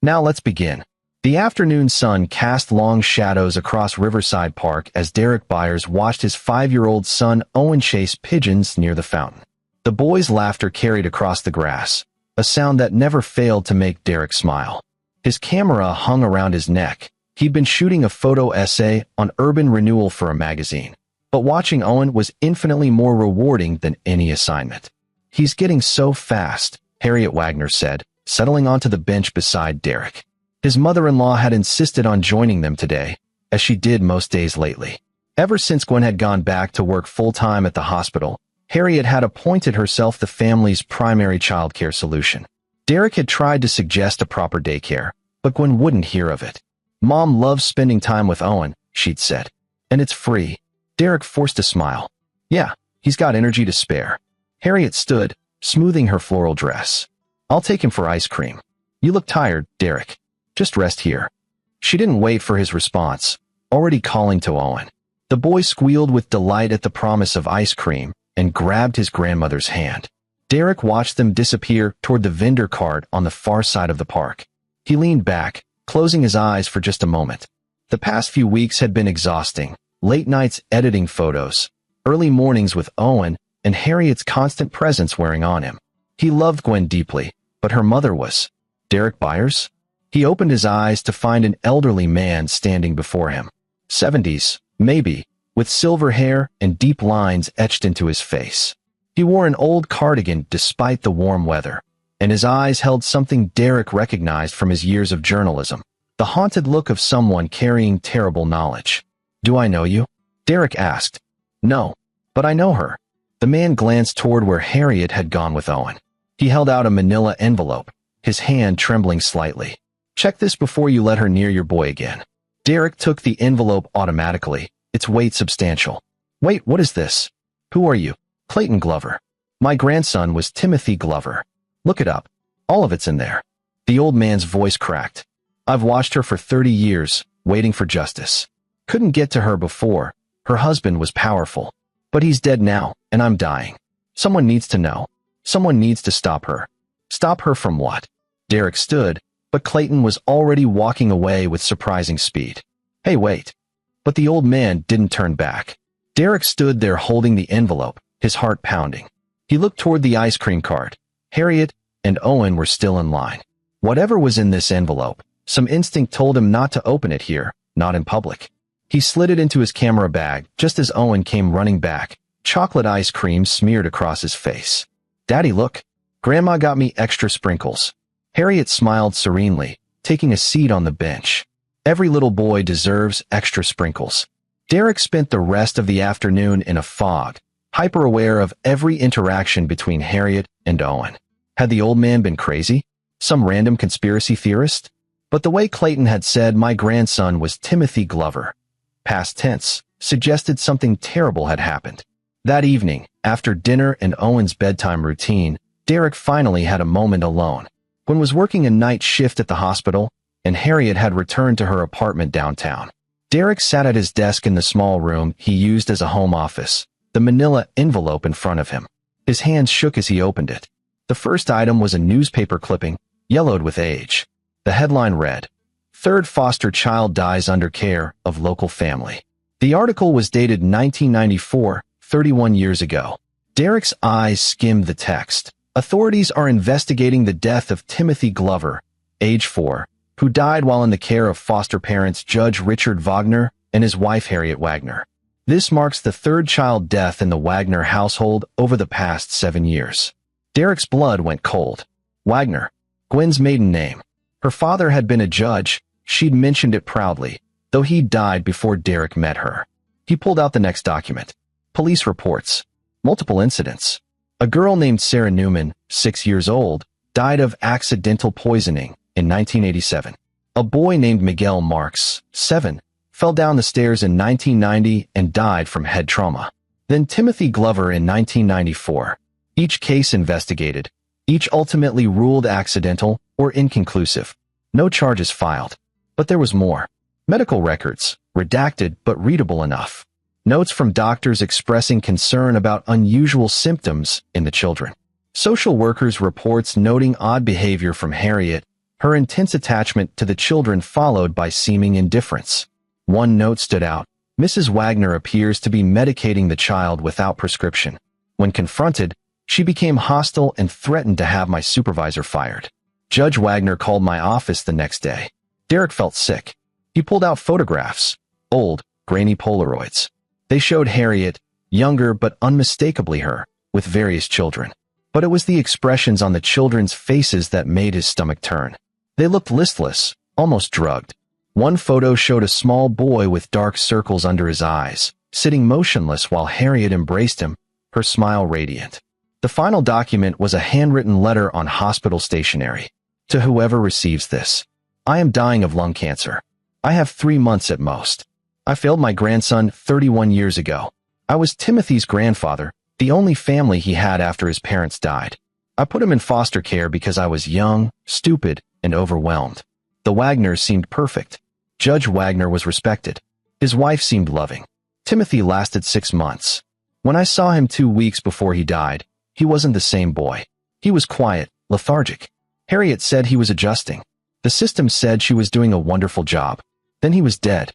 Now let's begin. The afternoon sun cast long shadows across Riverside Park as Derek Byers watched his 5-year-old son Owen chase pigeons near the fountain. The boy's laughter carried across the grass, a sound that never failed to make Derek smile. His camera hung around his neck. He'd been shooting a photo essay on urban renewal for a magazine. But watching Owen was infinitely more rewarding than any assignment. "He's getting so fast," Harriet Wagner said, settling onto the bench beside Derek. His mother-in-law had insisted on joining them today, as she did most days lately. Ever since Gwen had gone back to work full-time at the hospital, Harriet had appointed herself the family's primary childcare solution. Derek had tried to suggest a proper daycare, but Gwen wouldn't hear of it. "Mom loves spending time with Owen," she'd said. "And it's free." Derek forced a smile. "Yeah, he's got energy to spare." Harriet stood, smoothing her floral dress. "I'll take him for ice cream." "You look tired, Derek. Just rest here." She didn't wait for his response, already calling to Owen. The boy squealed with delight at the promise of ice cream and grabbed his grandmother's hand. Derek watched them disappear toward the vendor cart on the far side of the park. He leaned back, closing his eyes for just a moment. The past few weeks had been exhausting. Late nights editing photos, early mornings with Owen, and Harriet's constant presence wearing on him. He loved Gwen deeply, but her mother was Derek Byers? He opened his eyes to find an elderly man standing before him. 70s, maybe, with silver hair and deep lines etched into his face. He wore an old cardigan despite the warm weather, and his eyes held something Derek recognized from his years of journalism, the haunted look of someone carrying terrible knowledge. "Do I know you?" Derek asked. "No, but I know her." The man glanced toward where Harriet had gone with Owen. He held out a manila envelope, his hand trembling slightly. "Check this before you let her near your boy again." Derek took the envelope automatically, its weight substantial. "Wait, what is this? Who are you?" "Clayton Glover. My grandson was Timothy Glover. Look it up. All of it's in there." The old man's voice cracked. "I've watched her for 30 years, waiting for justice. Couldn't get to her before. Her husband was powerful. But he's dead now, and I'm dying. Someone needs to know. Someone needs to stop her." "Stop her from what?" Derek stood, but Clayton was already walking away with surprising speed. "Hey, wait." But the old man didn't turn back. Derek stood there holding the envelope, his heart pounding. He looked toward the ice cream cart. Harriet and Owen were still in line. Whatever was in this envelope, some instinct told him not to open it here, not in public. He slid it into his camera bag just as Owen came running back, chocolate ice cream smeared across his face. "Daddy, look. Grandma got me extra sprinkles." Harriet smiled serenely, taking a seat on the bench. Every little boy deserves extra sprinkles. Derek spent the rest of the afternoon in a fog, hyper-aware of every interaction between Harriet and Owen. Had the old man been crazy? Some random conspiracy theorist? But the way Clayton had said my grandson was Timothy Glover, past tense, suggested something terrible had happened. That evening, after dinner and Owen's bedtime routine, Derek finally had a moment alone. Gwen was working a night shift at the hospital, and Harriet had returned to her apartment downtown. Derek sat at his desk in the small room he used as a home office, the manila envelope in front of him. His hands shook as he opened it. The first item was a newspaper clipping, yellowed with age. The headline read, "Third foster child dies under care of local family." The article was dated 1994, 31 years ago. Derek's eyes skimmed the text. Authorities are investigating the death of Timothy Glover, age 4, who died while in the care of foster parents Judge Richard Wagner and his wife Harriet Wagner. This marks the third child death in the Wagner household over the past 7 years. Derek's blood went cold. Wagner, Gwen's maiden name. Her father had been a judge. She'd mentioned it proudly, though he died before Derek met her. He pulled out the next document. Police reports. Multiple incidents. A girl named Sarah Newman, 6 years old, died of accidental poisoning in 1987. A boy named Miguel Marks, 7, fell down the stairs in 1990 and died from head trauma. Then Timothy Glover in 1994. Each case investigated, each ultimately ruled accidental or inconclusive. No charges filed. But there was more. Medical records, redacted but readable enough. Notes from doctors expressing concern about unusual symptoms in the children. Social workers' reports noting odd behavior from Harriet Her intense attachment to the children followed by seeming indifference. One note stood out. Mrs. Wagner appears to be medicating the child without prescription. When confronted, she became hostile and threatened to have my supervisor fired. Judge Wagner called my office the next day. Derek felt sick. He pulled out photographs, old, grainy Polaroids. They showed Harriet, younger but unmistakably her, with various children. But it was the expressions on the children's faces that made his stomach turn. They looked listless, almost drugged. One photo showed a small boy with dark circles under his eyes, sitting motionless while Harriet embraced him, her smile radiant. The final document was a handwritten letter on hospital stationery. To whoever receives this, I am dying of lung cancer. I have 3 months at most. I failed my grandson 31 years ago. I was Timothy's grandfather, the only family he had after his parents died. I put him in foster care because I was young, stupid, and overwhelmed. The Wagners seemed perfect. Judge Wagner was respected. His wife seemed loving. Timothy lasted 6 months. When I saw him 2 weeks before he died, he wasn't the same boy. He was quiet, lethargic. Harriet said he was adjusting. The system said she was doing a wonderful job. Then he was dead.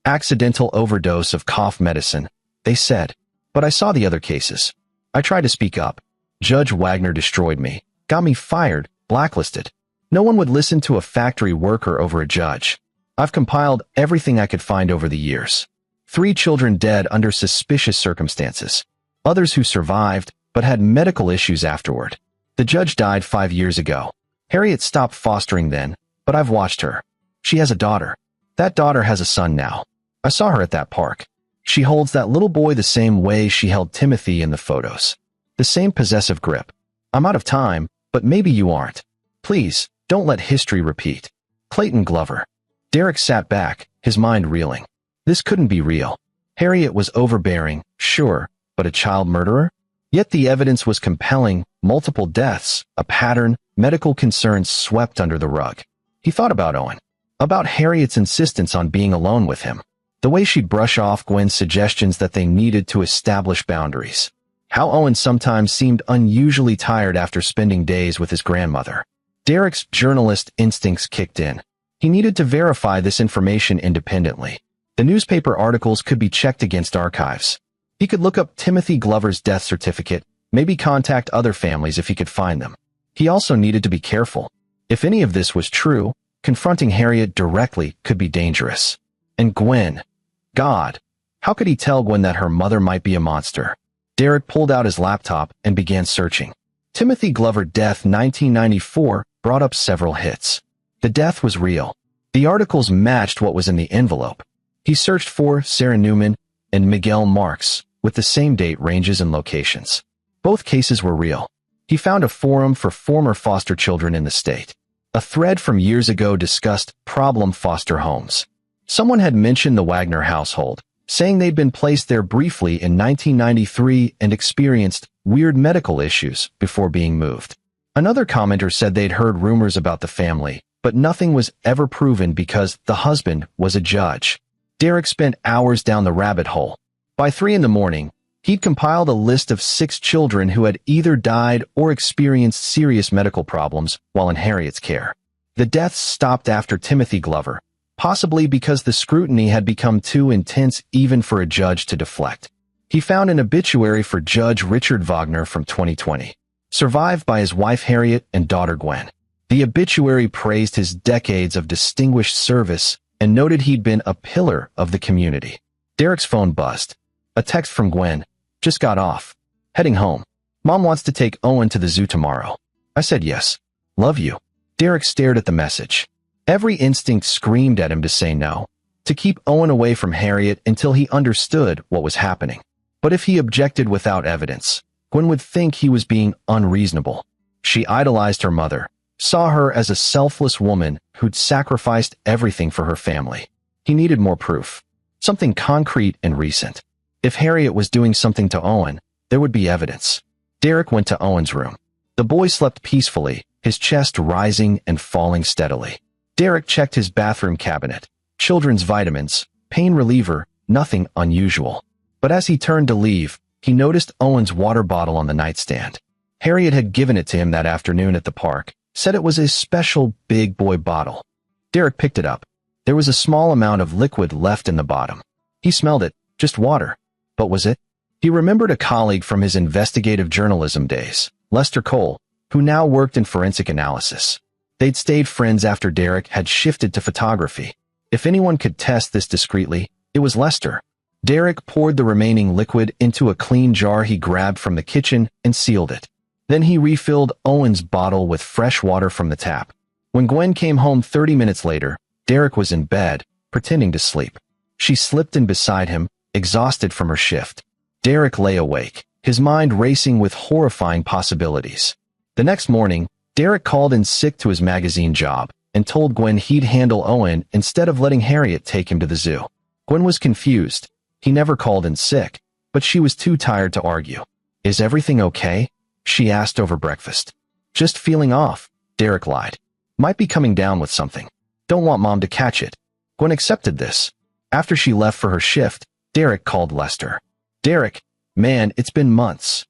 Accidental overdose of cough medicine, they said. But I saw the other cases. I tried to speak up. Judge Wagner destroyed me, got me fired, blacklisted. No one would listen to a factory worker over a judge. I've compiled everything I could find over the years. 3 children dead under suspicious circumstances. Others who survived, but had medical issues afterward. The judge died 5 years ago. Harriet stopped fostering then, but I've watched her. She has a daughter. That daughter has a son now. I saw her at that park. She holds that little boy the same way she held Timothy in the photos. The same possessive grip. I'm out of time, but maybe you aren't. Please, don't let history repeat. Clayton Glover. Derek sat back, his mind reeling. This couldn't be real. Harriet was overbearing, sure, but a child murderer? Yet the evidence was compelling, multiple deaths, a pattern, medical concerns swept under the rug. He thought about Owen. About Harriet's insistence on being alone with him. The way she'd brush off Gwen's suggestions that they needed to establish boundaries. How Owen sometimes seemed unusually tired after spending days with his grandmother. Derek's journalist instincts kicked in. He needed to verify this information independently. The newspaper articles could be checked against archives. He could look up Timothy Glover's death certificate, maybe contact other families if he could find them. He also needed to be careful. If any of this was true, confronting Harriet directly could be dangerous. And Gwen. God. How could he tell Gwen that her mother might be a monster? Derek pulled out his laptop and began searching. Timothy Glover death 1994 brought up several hits. The death was real. The articles matched what was in the envelope. He searched for Sarah Newman and Miguel Marks, with the same date ranges and locations. Both cases were real. He found a forum for former foster children in the state. A thread from years ago discussed problem foster homes. Someone had mentioned the Wagner household, saying they'd been placed there briefly in 1993 and experienced weird medical issues before being moved. Another commenter said they'd heard rumors about the family, but nothing was ever proven because the husband was a judge. Derek spent hours down the rabbit hole. By 3 a.m, he'd compiled a list of 6 children who had either died or experienced serious medical problems while in Harriet's care. The deaths stopped after Timothy Glover, possibly because the scrutiny had become too intense even for a judge to deflect. He found an obituary for Judge Richard Wagner from 2020, survived by his wife Harriet and daughter Gwen. The obituary praised his decades of distinguished service and noted he'd been a pillar of the community. Derek's phone buzzed. A text from Gwen. Just got off. Heading home. Mom wants to take Owen to the zoo tomorrow. I said yes. Love you. Derek stared at the message. Every instinct screamed at him to say no, to keep Owen away from Harriet until he understood what was happening. But if he objected without evidence, Gwen would think he was being unreasonable. She idolized her mother, saw her as a selfless woman who'd sacrificed everything for her family. He needed more proof. Something concrete and recent. If Harriet was doing something to Owen, there would be evidence. Derek went to Owen's room. The boy slept peacefully, his chest rising and falling steadily. Derek checked his bathroom cabinet. Children's vitamins, pain reliever, nothing unusual. But as he turned to leave, he noticed Owen's water bottle on the nightstand. Harriet had given it to him that afternoon at the park, Said it was his special big boy bottle. Derek picked it up. There was a small amount of liquid left in the bottom. He smelled it, just water. But was it? He remembered a colleague from his investigative journalism days, Lester Cole, who now worked in forensic analysis. They'd stayed friends after Derek had shifted to photography. If anyone could test this discreetly, it was Lester. Derek poured the remaining liquid into a clean jar he grabbed from the kitchen and sealed it. Then he refilled Owen's bottle with fresh water from the tap. When Gwen came home 30 minutes later, Derek was in bed, pretending to sleep. She slipped in beside him, exhausted from her shift. Derek lay awake, his mind racing with horrifying possibilities. The next morning, Derek called in sick to his magazine job and told Gwen he'd handle Owen instead of letting Harriet take him to the zoo. Gwen was confused. He never called in sick, but she was too tired to argue. "Is everything okay?" she asked over breakfast. "Just feeling off," Derek lied. "Might be coming down with something. Don't want Mom to catch it." Gwen accepted this. After she left for her shift, Derek called Lester. "Derek, man, it's been months."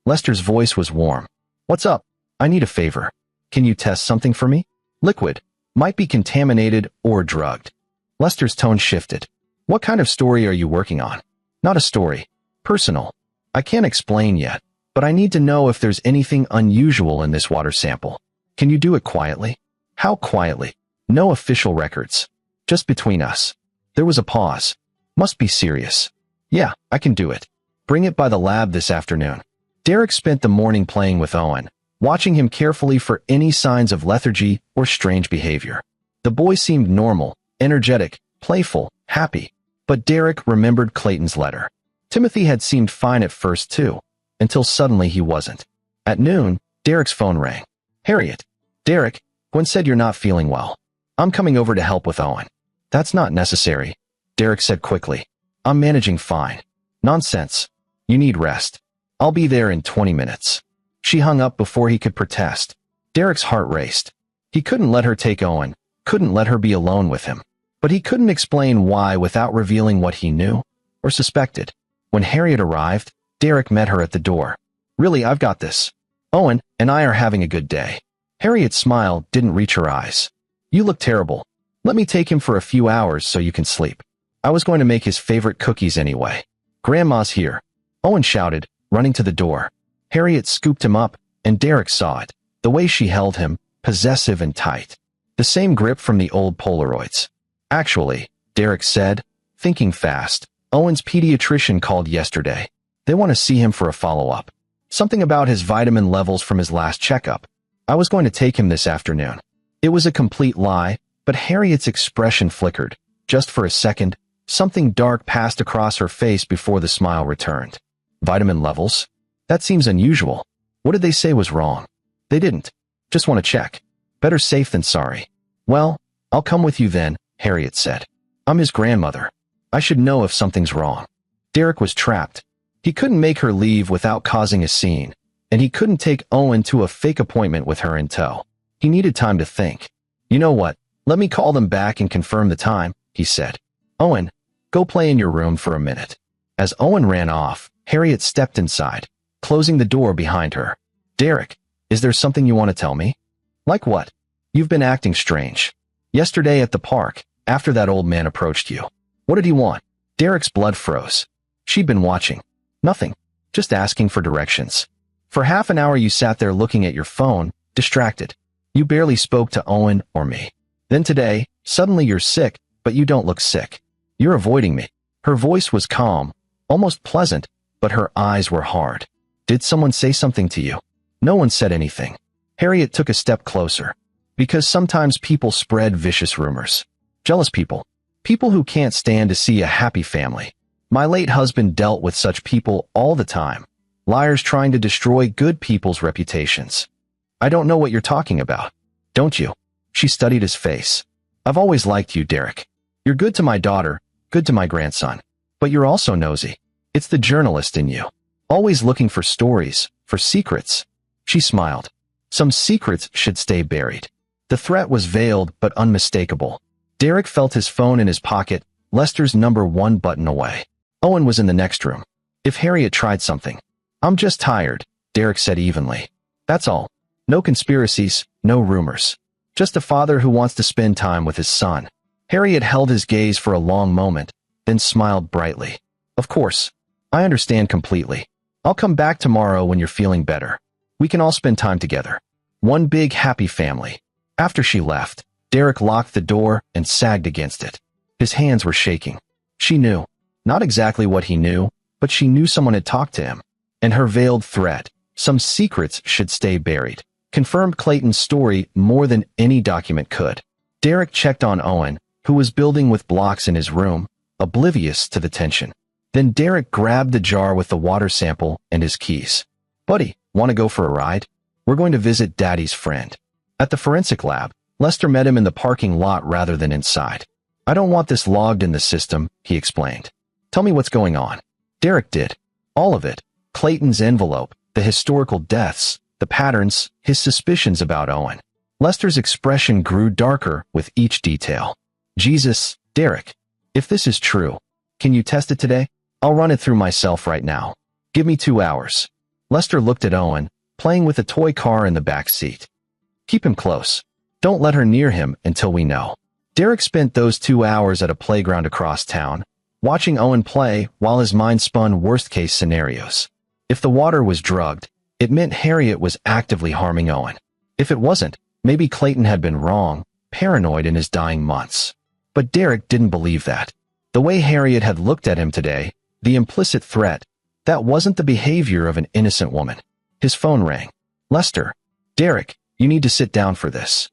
Lester's voice was warm. "What's up? I need a favor. Can you test something for me? Liquid. Might be contaminated or drugged." Lester's tone shifted. "What kind of story are you working on?" "Not a story. Personal. I can't explain yet, but I need to know if there's anything unusual in this water sample. Can you do it quietly?" "How quietly?" "No official records. Just between us." There was a pause. "Must be serious." "Yeah, I can do it. Bring it by the lab this afternoon." Derek spent the morning playing with Owen, watching him carefully for any signs of lethargy or strange behavior. The boy seemed normal, energetic, playful, happy. But Derek remembered Clayton's letter. Timothy had seemed fine at first too, until suddenly he wasn't. At noon, Derek's phone rang. "Harriet." "Derek, Gwen said you're not feeling well. I'm coming over to help with Owen." "That's not necessary," Derek said quickly. "I'm managing fine." "Nonsense. You need rest. I'll be there in 20 minutes. She hung up before he could protest. Derek's heart raced. He couldn't let her take Owen, couldn't let her be alone with him. But he couldn't explain why without revealing what he knew or suspected. When Harriet arrived, Derek met her at the door. "Really, I've got this. Owen and I are having a good day." Harriet's smile didn't reach her eyes. "You look terrible. Let me take him for a few hours so you can sleep. I was going to make his favorite cookies anyway." "Grandma's here," Owen shouted, running to the door. Harriet scooped him up, and Derek saw it, the way she held him, possessive and tight. The same grip from the old Polaroids. "Actually," Derek said, thinking fast, "Owen's pediatrician called yesterday. They want to see him for a follow-up. Something about his vitamin levels from his last checkup. I was going to take him this afternoon." It was a complete lie, but Harriet's expression flickered. Just for a second, something dark passed across her face before the smile returned. "Vitamin levels? That seems unusual. What did they say was wrong?" "They didn't. Just want to check. Better safe than sorry." "Well, I'll come with you then," Harriet said. "I'm his grandmother. I should know if something's wrong." Derek was trapped. He couldn't make her leave without causing a scene, and he couldn't take Owen to a fake appointment with her in tow. He needed time to think. "You know what? Let me call them back and confirm the time," he said. "Owen, go play in your room for a minute." As Owen ran off, Harriet stepped inside, closing the door behind her. "Derek, is there something you want to tell me?" "Like what?" "You've been acting strange. Yesterday at the park, after that old man approached you." "What did he want?" Derek's blood froze. She'd been watching. "Nothing. Just asking for directions. For half an hour you sat there looking at your phone, distracted. You barely spoke to Owen or me. Then today, suddenly you're sick, but you don't look sick. You're avoiding me." Her voice was calm, almost pleasant, but her eyes were hard. "Did someone say something to you?" "No one said anything." Harriet took a step closer. "Because sometimes people spread vicious rumors. Jealous people. People who can't stand to see a happy family. My late husband dealt with such people all the time. Liars trying to destroy good people's reputations." "I don't know what you're talking about." "Don't you?" She studied his face. "I've always liked you, Derek. You're good to my daughter, good to my grandson. But you're also nosy. It's the journalist in you. Always looking for stories, for secrets." She smiled. Some secrets should stay buried. The threat was veiled but unmistakable. Derek felt his phone in his pocket, Lester's number 1 button away. Owen was in the next room. If Harriet tried something. "I'm just tired," Derek said evenly. "That's all. No conspiracies, no rumors. Just a father who wants to spend time with his son. Harriet held his gaze for a long moment, then smiled brightly. Of course. I understand completely. I'll come back tomorrow when you're feeling better. We can all spend time together. One big happy family. After she left, Derek locked the door and sagged against it. His hands were shaking. She knew. Not exactly what he knew, but she knew someone had talked to him. And her veiled threat, some secrets should stay buried, confirmed Clayton's story more than any document could. Derek checked on Owen, who was building with blocks in his room, oblivious to the tension. Then Derek grabbed the jar with the water sample and his keys. Buddy, want to go for a ride? We're going to visit Daddy's friend. At the forensic lab, Lester met him in the parking lot rather than inside. I don't want this logged in the system, he explained. Tell me what's going on. Derek did. All of it. Clayton's envelope, the historical deaths, the patterns, his suspicions about Owen. Lester's expression grew darker with each detail. Jesus, Derek, if this is true, can you test it today? I'll run it through myself right now. Give me 2 hours. Lester looked at Owen, playing with a toy car in the back seat. Keep him close. Don't let her near him until we know. Derek spent those 2 hours at a playground across town, watching Owen play while his mind spun worst-case scenarios. If the water was drugged, it meant Harriet was actively harming Owen. If it wasn't, maybe Clayton had been wrong, paranoid in his dying months. But Derek didn't believe that. The way Harriet had looked at him today, the implicit threat, that wasn't the behavior of an innocent woman. His phone rang. Lester. Derek, you need to sit down for this.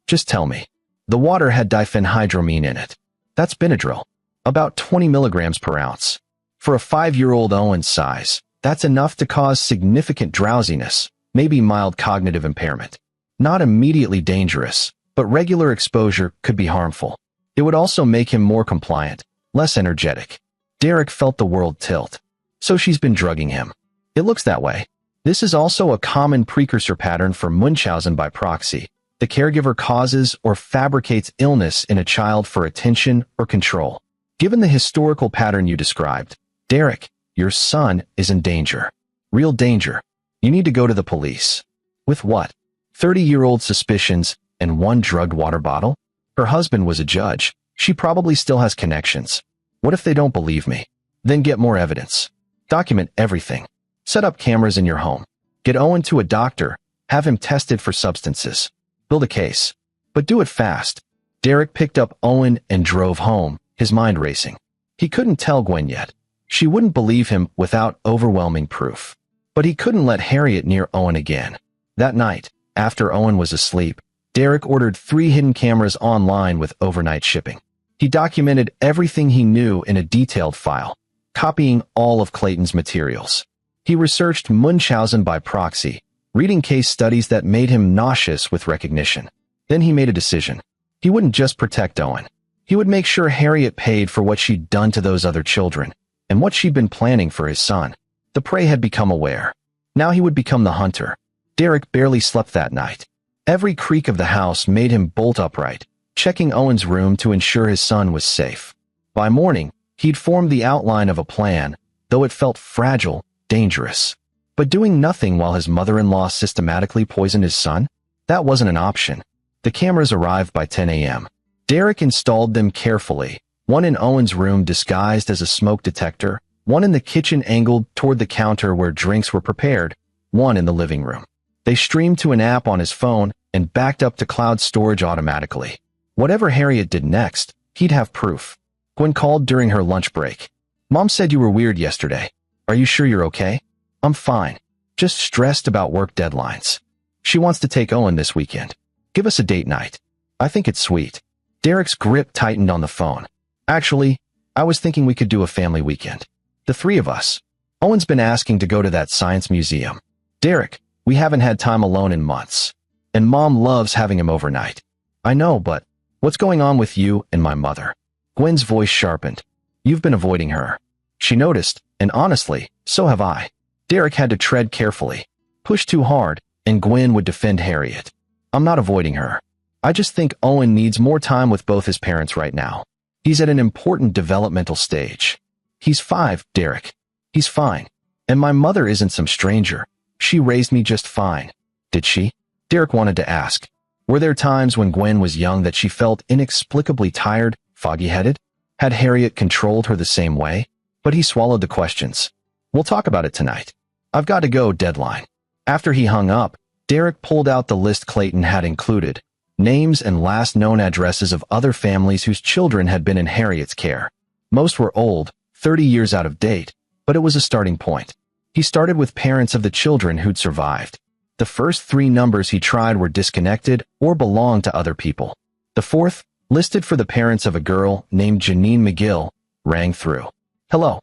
Just tell me. The water had diphenhydramine in it. That's Benadryl. About 20 milligrams per ounce. For a 5-year-old Owen's size, that's enough to cause significant drowsiness, maybe mild cognitive impairment. Not immediately dangerous, but regular exposure could be harmful. It would also make him more compliant, less energetic. Derek felt the world tilt. So she's been drugging him. It looks that way. This is also a common precursor pattern for Munchausen by proxy. The caregiver causes or fabricates illness in a child for attention or control. Given the historical pattern you described, Derek, your son is in danger. Real danger. You need to go to the police. With what? 30-year-old suspicions and 1 drugged water bottle? Her husband was a judge. She probably still has connections. What if they don't believe me? Then get more evidence. Document everything. Set up cameras in your home. Get Owen to a doctor. Have him tested for substances. Build a case. But do it fast. Derek picked up Owen and drove home, his mind racing. He couldn't tell Gwen yet. She wouldn't believe him without overwhelming proof. But he couldn't let Harriet near Owen again. That night, after Owen was asleep, Derek ordered 3 hidden cameras online with overnight shipping. He documented everything he knew in a detailed file, copying all of Clayton's materials. He researched Munchausen by proxy, reading case studies that made him nauseous with recognition. Then he made a decision. He wouldn't just protect Owen. He would make sure Harriet paid for what she'd done to those other children, and what she'd been planning for his son. The prey had become aware. Now he would become the hunter. Derek barely slept that night. Every creak of the house made him bolt upright, checking Owen's room to ensure his son was safe. By morning, he'd formed the outline of a plan, though it felt fragile, dangerous. But doing nothing while his mother-in-law systematically poisoned his son? That wasn't an option. The cameras arrived by 10 a.m. Derek installed them carefully, one in Owen's room disguised as a smoke detector, one in the kitchen angled toward the counter where drinks were prepared, one in the living room. They streamed to an app on his phone and backed up to cloud storage automatically. Whatever Harriet did next, he'd have proof. Gwen called during her lunch break. Mom said you were weird yesterday. Are you sure you're okay? I'm fine. Just stressed about work deadlines. She wants to take Owen this weekend. Give us a date night. I think it's sweet. Derek's grip tightened on the phone. Actually, I was thinking we could do a family weekend. The 3 of us. Owen's been asking to go to that science museum. Derek, we haven't had time alone in months. And Mom loves having him overnight. I know, but what's going on with you and my mother? Gwen's voice sharpened. You've been avoiding her. She noticed, and honestly, so have I. Derek had to tread carefully. Push too hard, and Gwen would defend Harriet. I'm not avoiding her. I just think Owen needs more time with both his parents right now. He's at an important developmental stage. He's 5, Derek. He's fine. And my mother isn't some stranger. She raised me just fine. Did she? Derek wanted to ask. Were there times when Gwen was young that she felt inexplicably tired, foggy-headed? Had Harriet controlled her the same way? But he swallowed the questions. We'll talk about it tonight. I've got to go, deadline. After he hung up, Derek pulled out the list Clayton had included, names and last known addresses of other families whose children had been in Harriet's care. Most were old, 30 years out of date, but it was a starting point. He started with parents of the children who'd survived. The first 3 numbers he tried were disconnected or belonged to other people. The fourth, listed for the parents of a girl named Janine McGill, rang through. Hello.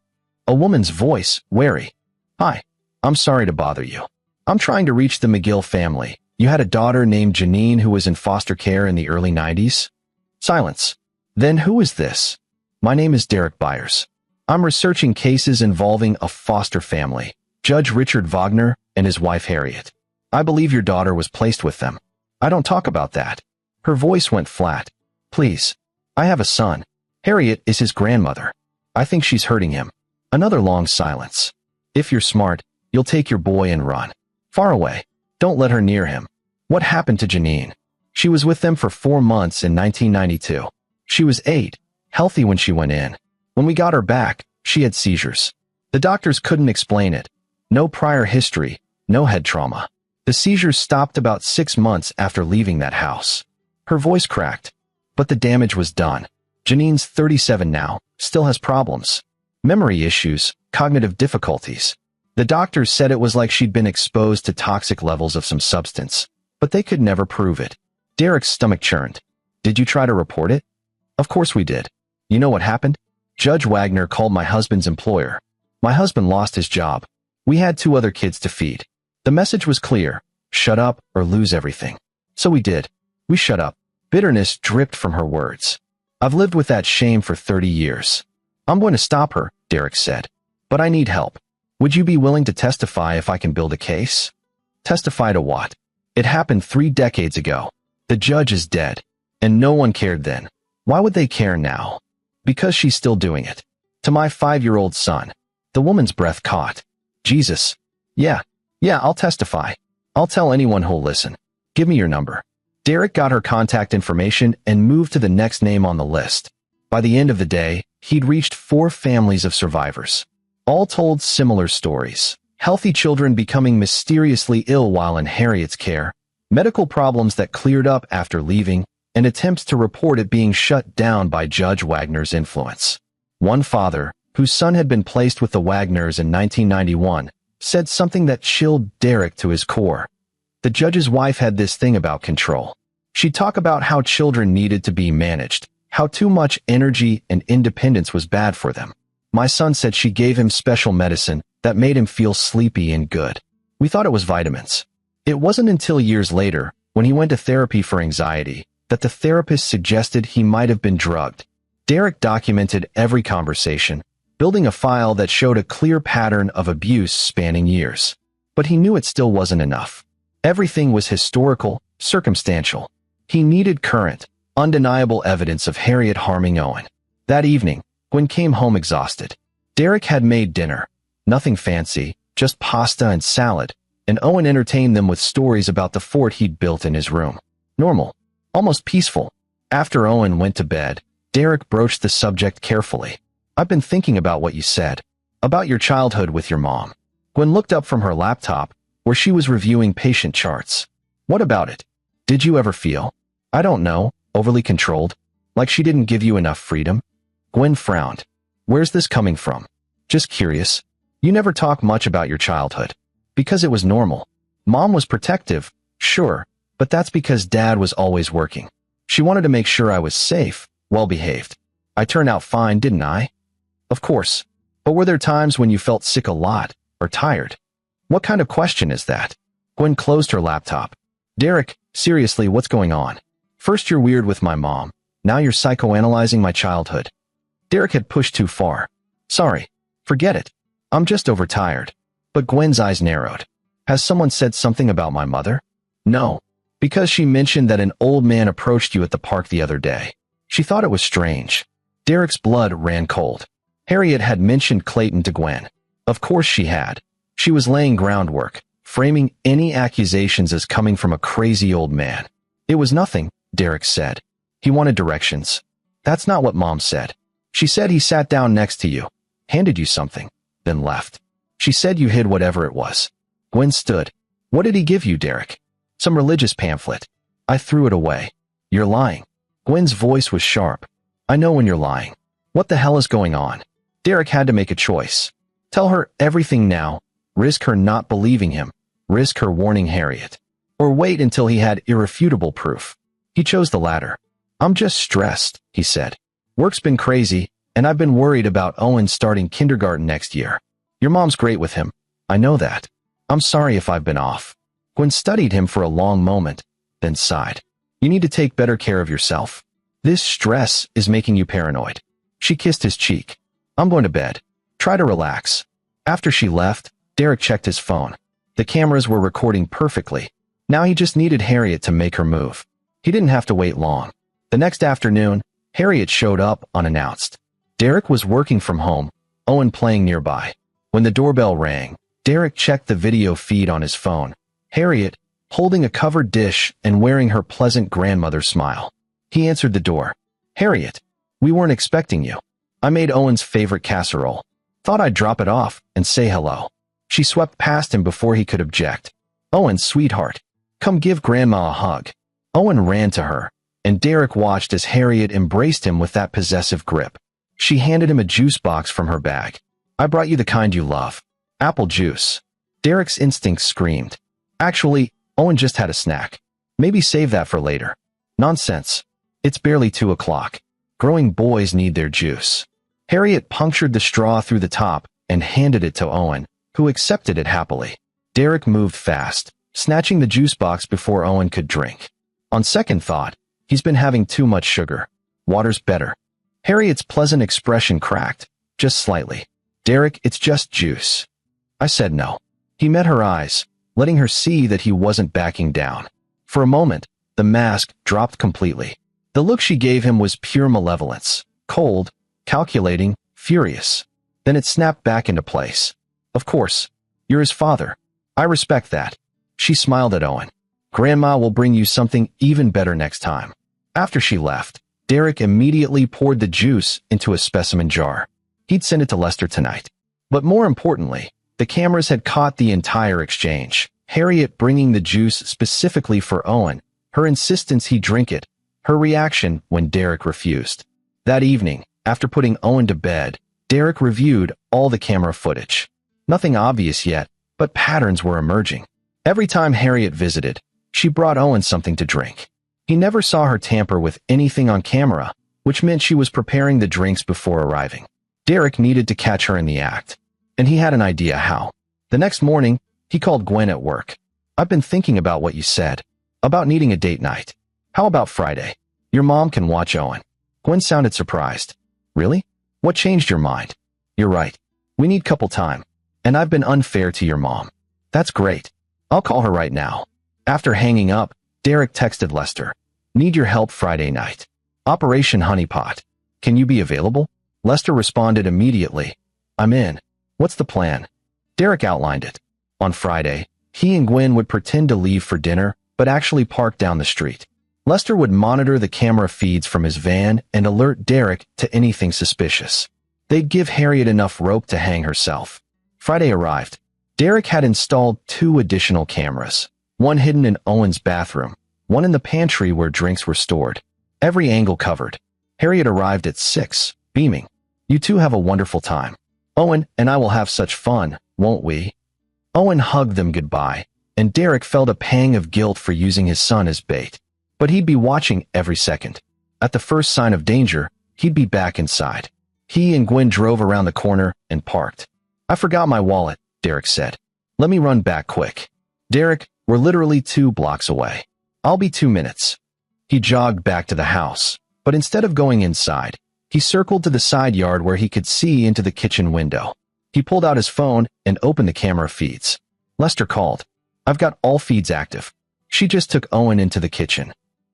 A woman's voice, wary. Hi. I'm sorry to bother you. I'm trying to reach the McGill family. You had a daughter named Janine who was in foster care in the early 90s? Silence. Then who is this? My name is Derek Byers. I'm researching cases involving a foster family, Judge Richard Wagner and his wife Harriet. I believe your daughter was placed with them. I don't talk about that. Her voice went flat. Please. I have a son. Harriet is his grandmother. I think she's hurting him. Another long silence. If you're smart, you'll take your boy and run. Far away. Don't let her near him. What happened to Janine? She was with them for 4 months in 1992. She was 8, healthy when she went in. When we got her back, she had seizures. The doctors couldn't explain it. No prior history, no head trauma. The seizures stopped about 6 months after leaving that house. Her voice cracked. But the damage was done. Janine's 37 now, still has problems. Memory issues, cognitive difficulties. The doctors said it was like she'd been exposed to toxic levels of some substance, but they could never prove it. Derek's stomach churned. Did you try to report it? Of course we did. You know what happened? Judge Wagner called my husband's employer. My husband lost his job. We had 2 other kids to feed. The message was clear. Shut up or lose everything. So we did. We shut up. Bitterness dripped from her words. I've lived with that shame for 30 years. I'm going to stop her, Derek said. But I need help. Would you be willing to testify if I can build a case? Testify to what? It happened 3 decades ago. The judge is dead. And no one cared then. Why would they care now? Because she's still doing it. To my 5-year-old son. The woman's breath caught. Jesus. Yeah, I'll testify. I'll tell anyone who'll listen. Give me your number. Derek got her contact information and moved to the next name on the list. By the end of the day, he'd reached 4 families of survivors. All told similar stories. Healthy children becoming mysteriously ill while in Harriet's care, medical problems that cleared up after leaving, and attempts to report it being shut down by Judge Wagner's influence. One father, whose son had been placed with the Wagners in 1991, said something that chilled Derek to his core. The judge's wife had this thing about control. She'd talk about how children needed to be managed, how too much energy and independence was bad for them. My son said she gave him special medicine that made him feel sleepy and good. We thought it was vitamins. It wasn't until years later, when he went to therapy for anxiety, that the therapist suggested he might have been drugged. Derek documented every conversation, building a file that showed a clear pattern of abuse spanning years. But he knew it still wasn't enough. Everything was historical, circumstantial. He needed current, undeniable evidence of Harriet harming Owen. That evening, Gwen came home exhausted. Derek had made dinner. Nothing fancy, just pasta and salad, and Owen entertained them with stories about the fort he'd built in his room. Normal. Almost peaceful. After Owen went to bed, Derek broached the subject carefully. I've been thinking about what you said. About your childhood with your mom. Gwen looked up from her laptop, where she was reviewing patient charts. What about it? Did you ever feel, I don't know, overly controlled? Like she didn't give you enough freedom? Gwen frowned. Where's this coming from? Just curious. You never talk much about your childhood. Because it was normal. Mom was protective, sure, but that's because Dad was always working. She wanted to make sure I was safe, well-behaved. I turned out fine, didn't I? Of course. But were there times when you felt sick a lot, or tired? What kind of question is that? Gwen closed her laptop. Derek, seriously, what's going on? First you're weird with my mom. Now you're psychoanalyzing my childhood. Derek had pushed too far. Sorry. Forget it. I'm just overtired. But Gwen's eyes narrowed. Has someone said something about my mother? No. Because she mentioned that an old man approached you at the park the other day. She thought it was strange. Derek's blood ran cold. Harriet had mentioned Clayton to Gwen. Of course she had. She was laying groundwork, framing any accusations as coming from a crazy old man. It was nothing, Derek said. He wanted directions. That's not what Mom said. She said he sat down next to you, handed you something, then left. She said you hid whatever it was. Gwen stood. What did he give you, Derek? Some religious pamphlet. I threw it away. You're lying. Gwen's voice was sharp. I know when you're lying. What the hell is going on? Derek had to make a choice. Tell her everything now, risk her not believing him, risk her warning Harriet, or wait until he had irrefutable proof. He chose the latter. I'm just stressed, he said. Work's been crazy, and I've been worried about Owen starting kindergarten next year. Your mom's great with him. I know that. I'm sorry if I've been off. Gwen studied him for a long moment, then sighed. You need to take better care of yourself. This stress is making you paranoid. She kissed his cheek. I'm going to bed. Try to relax. After she left, Derek checked his phone. The cameras were recording perfectly. Now he just needed Harriet to make her move. He didn't have to wait long. The next afternoon, Harriet showed up unannounced. Derek was working from home, Owen playing nearby. When the doorbell rang, Derek checked the video feed on his phone. Harriet, holding a covered dish and wearing her pleasant grandmother smile. He answered the door. Harriet, we weren't expecting you. I made Owen's favorite casserole. Thought I'd drop it off and say hello. She swept past him before he could object. Owen, sweetheart, come give Grandma a hug. Owen ran to her, and Derek watched as Harriet embraced him with that possessive grip. She handed him a juice box from her bag. I brought you the kind you love. Apple juice. Derek's instinct screamed. Actually, Owen just had a snack. Maybe save that for later. Nonsense. It's barely 2 o'clock. Growing boys need their juice. Harriet punctured the straw through the top and handed it to Owen, who accepted it happily. Derek moved fast, snatching the juice box before Owen could drink. On second thought, he's been having too much sugar. Water's better. Harriet's pleasant expression cracked, just slightly. Derek, it's just juice. I said no. He met her eyes, letting her see that he wasn't backing down. For a moment, the mask dropped completely. The look she gave him was pure malevolence, cold, calculating, furious. Then it snapped back into place. Of course, you're his father. I respect that. She smiled at Owen. Grandma will bring you something even better next time. After she left, Derek immediately poured the juice into a specimen jar. He'd send it to Lester tonight. But more importantly, the cameras had caught the entire exchange. Harriet bringing the juice specifically for Owen, her insistence he drink it, her reaction when Derek refused. That evening, after putting Owen to bed, Derek reviewed all the camera footage. Nothing obvious yet, but patterns were emerging. Every time Harriet visited, she brought Owen something to drink. He never saw her tamper with anything on camera, which meant she was preparing the drinks before arriving. Derek needed to catch her in the act, and he had an idea how. The next morning, he called Gwen at work. I've been thinking about what you said, about needing a date night. How about Friday? Your mom can watch Owen. Gwen sounded surprised. Really? What changed your mind? You're right. We need couple time. And I've been unfair to your mom. That's great. I'll call her right now. After hanging up, Derek texted Lester. Need your help Friday night. Operation Honeypot. Can you be available? Lester responded immediately. I'm in. What's the plan? Derek outlined it. On Friday, he and Gwen would pretend to leave for dinner, but actually park down the street. Lester would monitor the camera feeds from his van and alert Derek to anything suspicious. They'd give Harriet enough rope to hang herself. Friday arrived. Derek had installed 2 additional cameras, one hidden in Owen's bathroom, one in the pantry where drinks were stored. Every angle covered. Harriet arrived at 6, beaming. You two have a wonderful time. Owen and I will have such fun, won't we? Owen hugged them goodbye, and Derek felt a pang of guilt for using his son as bait. But he'd be watching every second. At the first sign of danger, he'd be back inside. He and Gwen drove around the corner and parked. I forgot my wallet, Derek said. Let me run back quick. Derek, we're literally 2 blocks away. I'll be 2 minutes. He jogged back to the house, but instead of going inside, he circled to the side yard where he could see into the kitchen window. He pulled out his phone and opened the camera feeds. Lester called. I've got all feeds active. She just took Owen into the kitchen.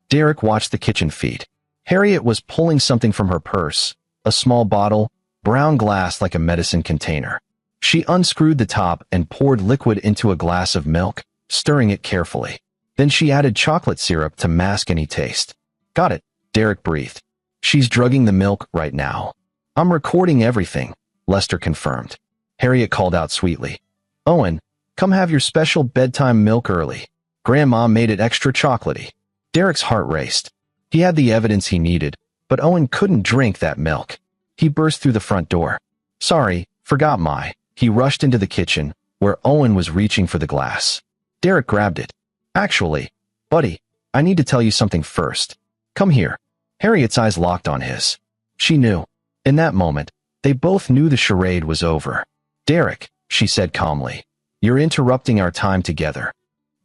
Derek watched the kitchen feed. Harriet was pulling something from her purse, a small bottle, brown glass like a medicine container. She unscrewed the top and poured liquid into a glass of milk, stirring it carefully. Then she added chocolate syrup to mask any taste. Got it, Derek breathed. She's drugging the milk right now. I'm recording everything, Lester confirmed. Harriet called out sweetly. Owen, come have your special bedtime milk early. Grandma made it extra chocolatey. Derek's heart raced. He had the evidence he needed, but Owen couldn't drink that milk. He burst through the front door. Sorry, forgot my. He rushed into the kitchen, where Owen was reaching for the glass. Derek grabbed it. Actually, buddy, I need to tell you something first. Come here. Harriet's eyes locked on his. She knew. In that moment, they both knew the charade was over. Derek, she said calmly, you're interrupting our time together.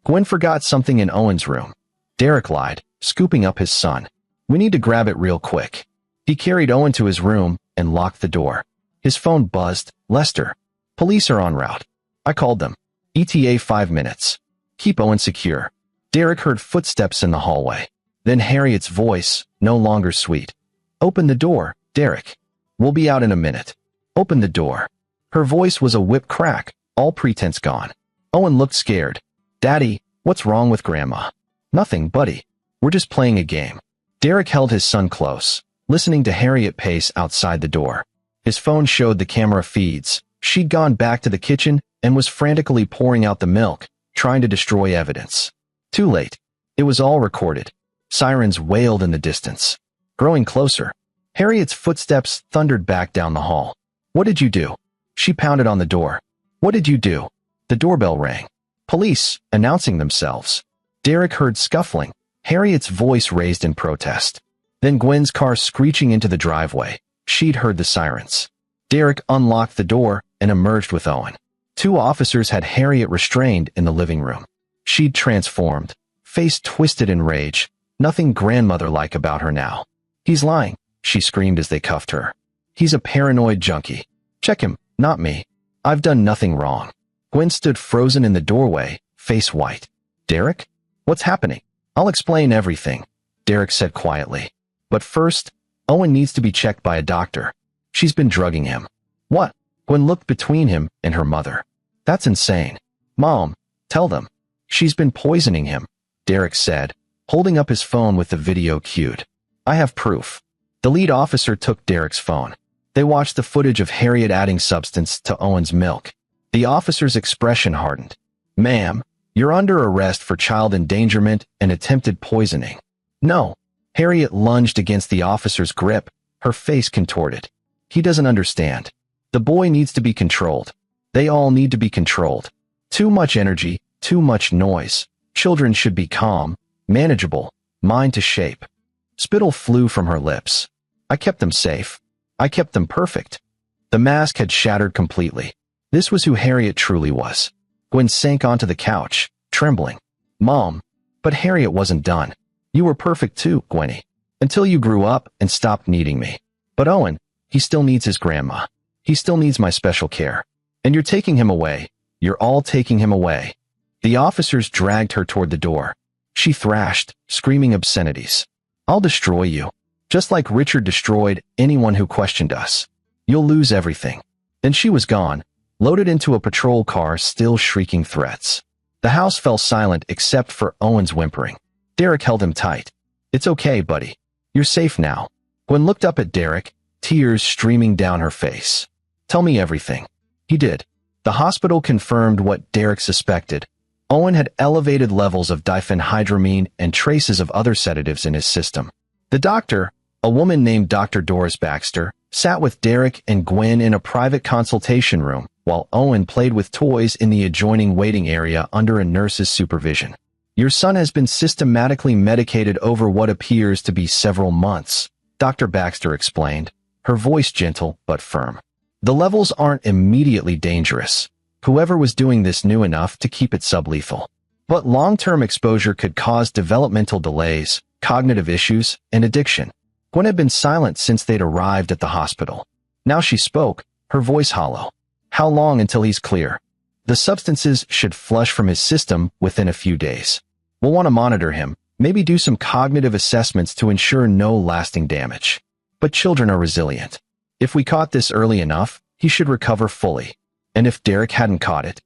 Gwen forgot something in Owen's room. Derek lied, scooping up his son. We need to grab it real quick. He carried Owen to his room and locked the door. His phone buzzed. Lester. Police are en route. I called them. ETA 5 minutes. Keep Owen secure. Derek heard footsteps in the hallway. Then Harriet's voice, no longer sweet. Open the door, Derek. We'll be out in a minute. Open the door. Her voice was a whip crack, all pretense gone. Owen looked scared. Daddy, what's wrong with Grandma? Nothing, buddy. We're just playing a game. Derek held his son close, listening to Harriet pace outside the door. His phone showed the camera feeds. She'd gone back to the kitchen and was frantically pouring out the milk, trying to destroy evidence. Too late. It was all recorded. Sirens wailed in the distance. Growing closer, Harriet's footsteps thundered back down the hall. What did you do? She pounded on the door. What did you do? The doorbell rang. Police, announcing themselves. Derek heard scuffling, Harriet's voice raised in protest. Then Gwen's car screeching into the driveway. She'd heard the sirens. Derek unlocked the door and emerged with Owen. 2 officers had Harriet restrained in the living room. She'd transformed, face twisted in rage, nothing grandmother-like about her now. He's lying, she screamed as they cuffed her. He's a paranoid junkie. Check him, not me. I've done nothing wrong. Gwen stood frozen in the doorway, face white. Derek? What's happening? I'll explain everything, Derek said quietly. But first, Owen needs to be checked by a doctor. She's been drugging him. What? Gwen looked between him and her mother. That's insane. Mom, tell them. She's been poisoning him, Derek said, holding up his phone with the video cued. I have proof. The lead officer took Derek's phone. They watched the footage of Harriet adding substance to Owen's milk. The officer's expression hardened. Ma'am, you're under arrest for child endangerment and attempted poisoning. No. Harriet lunged against the officer's grip, her face contorted. He doesn't understand. The boy needs to be controlled. They all need to be controlled. Too much energy, too much noise. Children should be calm, manageable, mind to shape. Spittle flew from her lips. I kept them safe. I kept them perfect. The mask had shattered completely. This was who Harriet truly was. Gwen sank onto the couch, trembling. Mom. But Harriet wasn't done. You were perfect too, Gwenny. Until you grew up and stopped needing me. But Owen, he still needs his grandma. He still needs my special care. And you're taking him away. You're all taking him away. The officers dragged her toward the door. She thrashed, screaming obscenities. I'll destroy you. Just like Richard destroyed anyone who questioned us. You'll lose everything. Then she was gone, loaded into a patrol car, still shrieking threats. The house fell silent except for Owen's whimpering. Derek held him tight. It's okay, buddy. You're safe now. Gwen looked up at Derek, tears streaming down her face. Tell me everything. He did. The hospital confirmed what Derek suspected. Owen had elevated levels of diphenhydramine and traces of other sedatives in his system. The doctor, a woman named Dr. Doris Baxter, sat with Derek and Gwen in a private consultation room, while Owen played with toys in the adjoining waiting area under a nurse's supervision. Your son has been systematically medicated over what appears to be several months, Dr. Baxter explained, her voice gentle but firm. The levels aren't immediately dangerous. Whoever was doing this knew enough to keep it sublethal. But long-term exposure could cause developmental delays, cognitive issues, and addiction. Gwen had been silent since they'd arrived at the hospital. Now she spoke, her voice hollow. How long until he's clear? The substances should flush from his system within a few days. We'll want to monitor him, maybe do some cognitive assessments to ensure no lasting damage. But children are resilient. If we caught this early enough, he should recover fully. And if Derek hadn't caught it?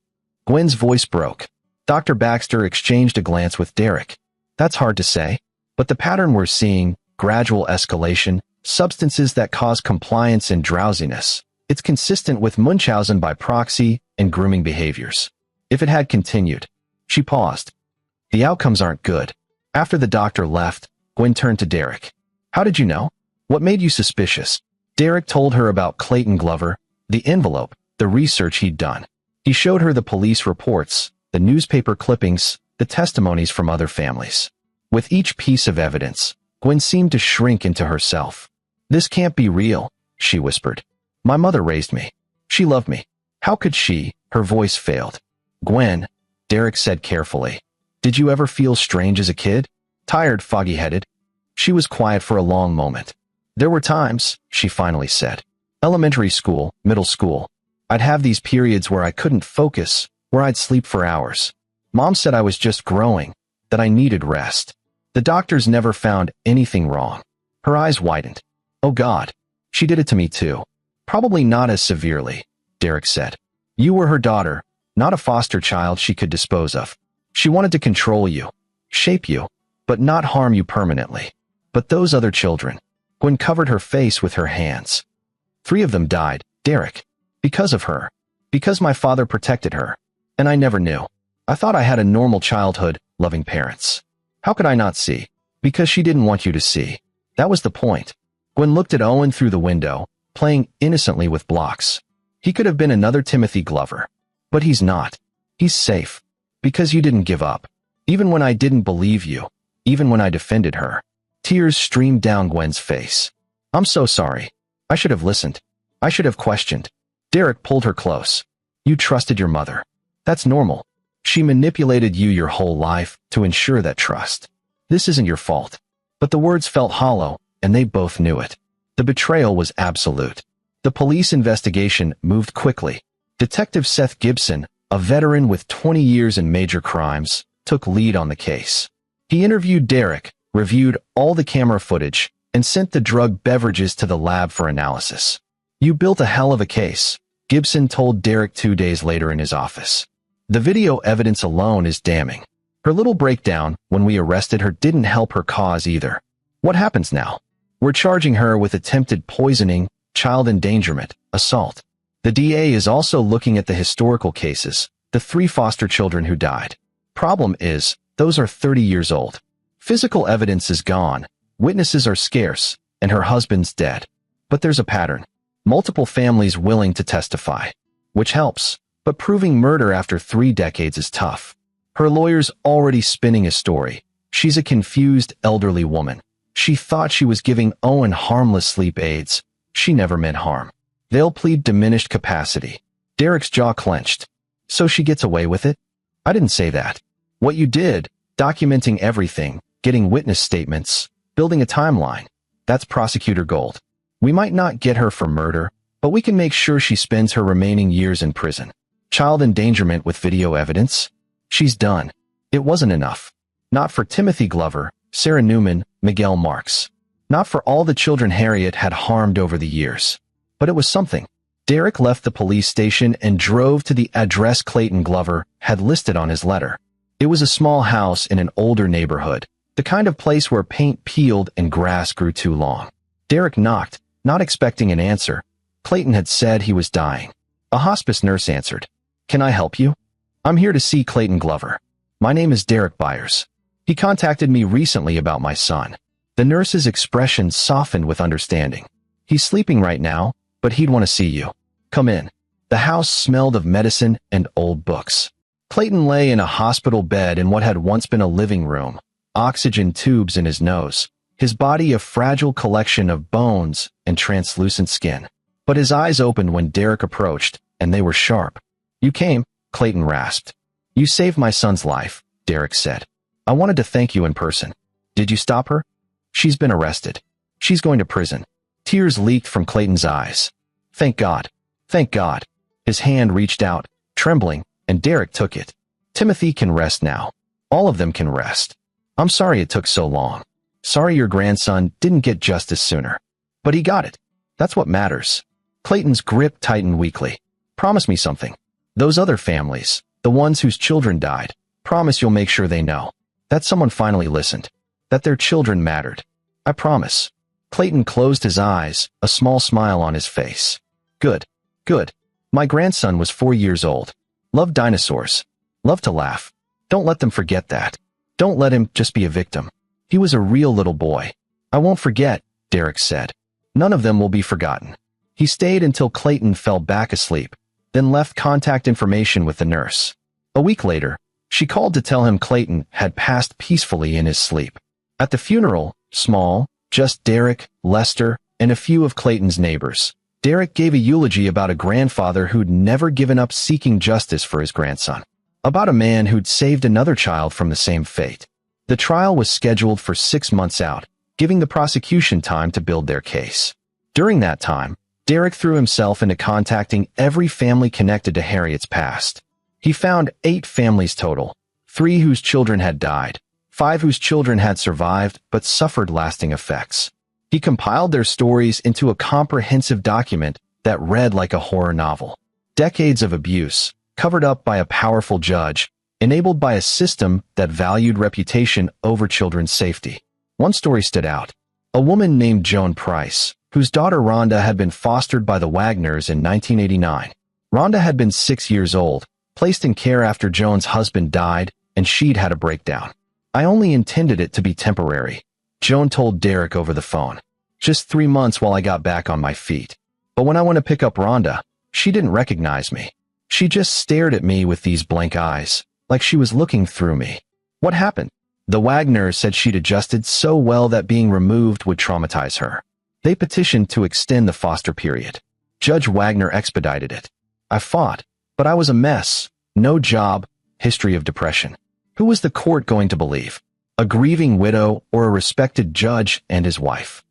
Gwen's voice broke. Dr. Baxter exchanged a glance with Derek. That's hard to say. But the pattern we're seeing, gradual escalation, substances that cause compliance and drowsiness, it's consistent with Munchausen by proxy and grooming behaviors. If it had continued. She paused. The outcomes aren't good. After the doctor left, Gwen turned to Derek. How did you know? What made you suspicious? Derek told her about Clayton Glover, the envelope, the research he'd done. He showed her the police reports, the newspaper clippings, the testimonies from other families. With each piece of evidence, Gwen seemed to shrink into herself. This can't be real, she whispered. My mother raised me. She loved me. How could she? Her voice failed. Gwen, Derek said carefully. Did you ever feel strange as a kid? Tired, foggy-headed? She was quiet for a long moment. There were times, she finally said. Elementary school, middle school. I'd have these periods where I couldn't focus, where I'd sleep for hours. Mom said I was just growing, that I needed rest. The doctors never found anything wrong. Her eyes widened. Oh God, she did it to me too. Probably not as severely, Derek said. You were her daughter, not a foster child she could dispose of. She wanted to control you, shape you, but not harm you permanently. But those other children. Gwen covered her face with her hands. 3 of them died, Derek. Because of her. Because my father protected her. And I never knew. I thought I had a normal childhood, loving parents. How could I not see? Because she didn't want you to see. That was the point. Gwen looked at Owen through the window, playing innocently with blocks. He could have been another Timothy Glover. But he's not. He's safe. Because you didn't give up. Even when I didn't believe you. Even when I defended her. Tears streamed down Gwen's face. I'm so sorry. I should have listened. I should have questioned. Derek pulled her close. You trusted your mother. That's normal. She manipulated you your whole life to ensure that trust. This isn't your fault. But the words felt hollow, and they both knew it. The betrayal was absolute. The police investigation moved quickly. Detective Seth Gibson, a veteran with 20 years in major crimes, took lead on the case. He interviewed Derek, reviewed all the camera footage, and sent the drug beverages to the lab for analysis. You built a hell of a case, Gibson told Derek 2 days later in his office. The video evidence alone is damning. Her little breakdown when we arrested her didn't help her cause either. What happens now? We're charging her with attempted poisoning, child endangerment, assault. The DA is also looking at the historical cases, the 3 foster children who died. Problem is, those are 30 years old. Physical evidence is gone, witnesses are scarce, and her husband's dead. But there's a pattern. Multiple families willing to testify. Which helps, but proving murder after 3 decades is tough. Her lawyer's already spinning a story. She's a confused, elderly woman. She thought she was giving Owen harmless sleep aids. She never meant harm. They'll plead diminished capacity. Derek's jaw clenched. So she gets away with it? I didn't say that. What you did, documenting everything, getting witness statements, building a timeline, that's prosecutor gold. We might not get her for murder, but we can make sure she spends her remaining years in prison. Child endangerment with video evidence? She's done. It wasn't enough. Not for Timothy Glover, Sarah Newman, Miguel Marks. Not for all the children Harriet had harmed over the years. But it was something. Derek left the police station and drove to the address Clayton Glover had listed on his letter. It was a small house in an older neighborhood, the kind of place where paint peeled and grass grew too long. Derek knocked, not expecting an answer. Clayton had said he was dying. A hospice nurse answered. Can I help you? I'm here to see Clayton Glover. My name is Derek Byers. He contacted me recently about my son. The nurse's expression softened with understanding. He's sleeping right now, but he'd want to see you. Come in. The house smelled of medicine and old books. Clayton lay in a hospital bed in what had once been a living room, oxygen tubes in his nose, his body a fragile collection of bones and translucent skin. But his eyes opened when Derek approached, and they were sharp. You came, Clayton rasped. You saved my son's life, Derek said. I wanted to thank you in person. Did you stop her? She's been arrested. She's going to prison. Tears leaked from Clayton's eyes. Thank God. Thank God. His hand reached out, trembling, and Derek took it. Timothy can rest now. All of them can rest. I'm sorry it took so long. Sorry your grandson didn't get justice sooner. But he got it. That's what matters. Clayton's grip tightened weakly. Promise me something. Those other families, the ones whose children died, Promise you'll make sure they know. That someone finally listened. That their children mattered. I promise. Clayton closed his eyes, a small smile on his face. Good. Good. My grandson was 4 years old. Loved dinosaurs. Loved to laugh. Don't let them forget that. Don't let him just be a victim. He was a real little boy. I won't forget, Derek said. None of them will be forgotten. He stayed until Clayton fell back asleep, then left contact information with the nurse. A week later, she called to tell him Clayton had passed peacefully in his sleep. At the funeral, small, just Derek, Lester, and a few of Clayton's neighbors, Derek gave a eulogy about a grandfather who'd never given up seeking justice for his grandson. About a man who'd saved another child from the same fate. The trial was scheduled for 6 months out, giving the prosecution time to build their case. During that time, Derek threw himself into contacting every family connected to Harriet's past. He found 8 families total, 3 whose children had died, 5 whose children had survived but suffered lasting effects. He compiled their stories into a comprehensive document that read like a horror novel. Decades of abuse, covered up by a powerful judge, enabled by a system that valued reputation over children's safety. One story stood out. A woman named Joan Price, whose daughter Rhonda had been fostered by the Wagners in 1989. Rhonda had been 6 years old, placed in care after Joan's husband died, and she'd had a breakdown. I only intended it to be temporary, Joan told Derek over the phone. Just 3 months while I got back on my feet. But when I went to pick up Rhonda, she didn't recognize me. She just stared at me with these blank eyes, like she was looking through me. What happened? The Wagners said she'd adjusted so well that being removed would traumatize her. They petitioned to extend the foster period. Judge Wagner expedited it. I fought, but I was a mess. No job, history of depression. Who was the court going to believe? A grieving widow or a respected judge and his wife?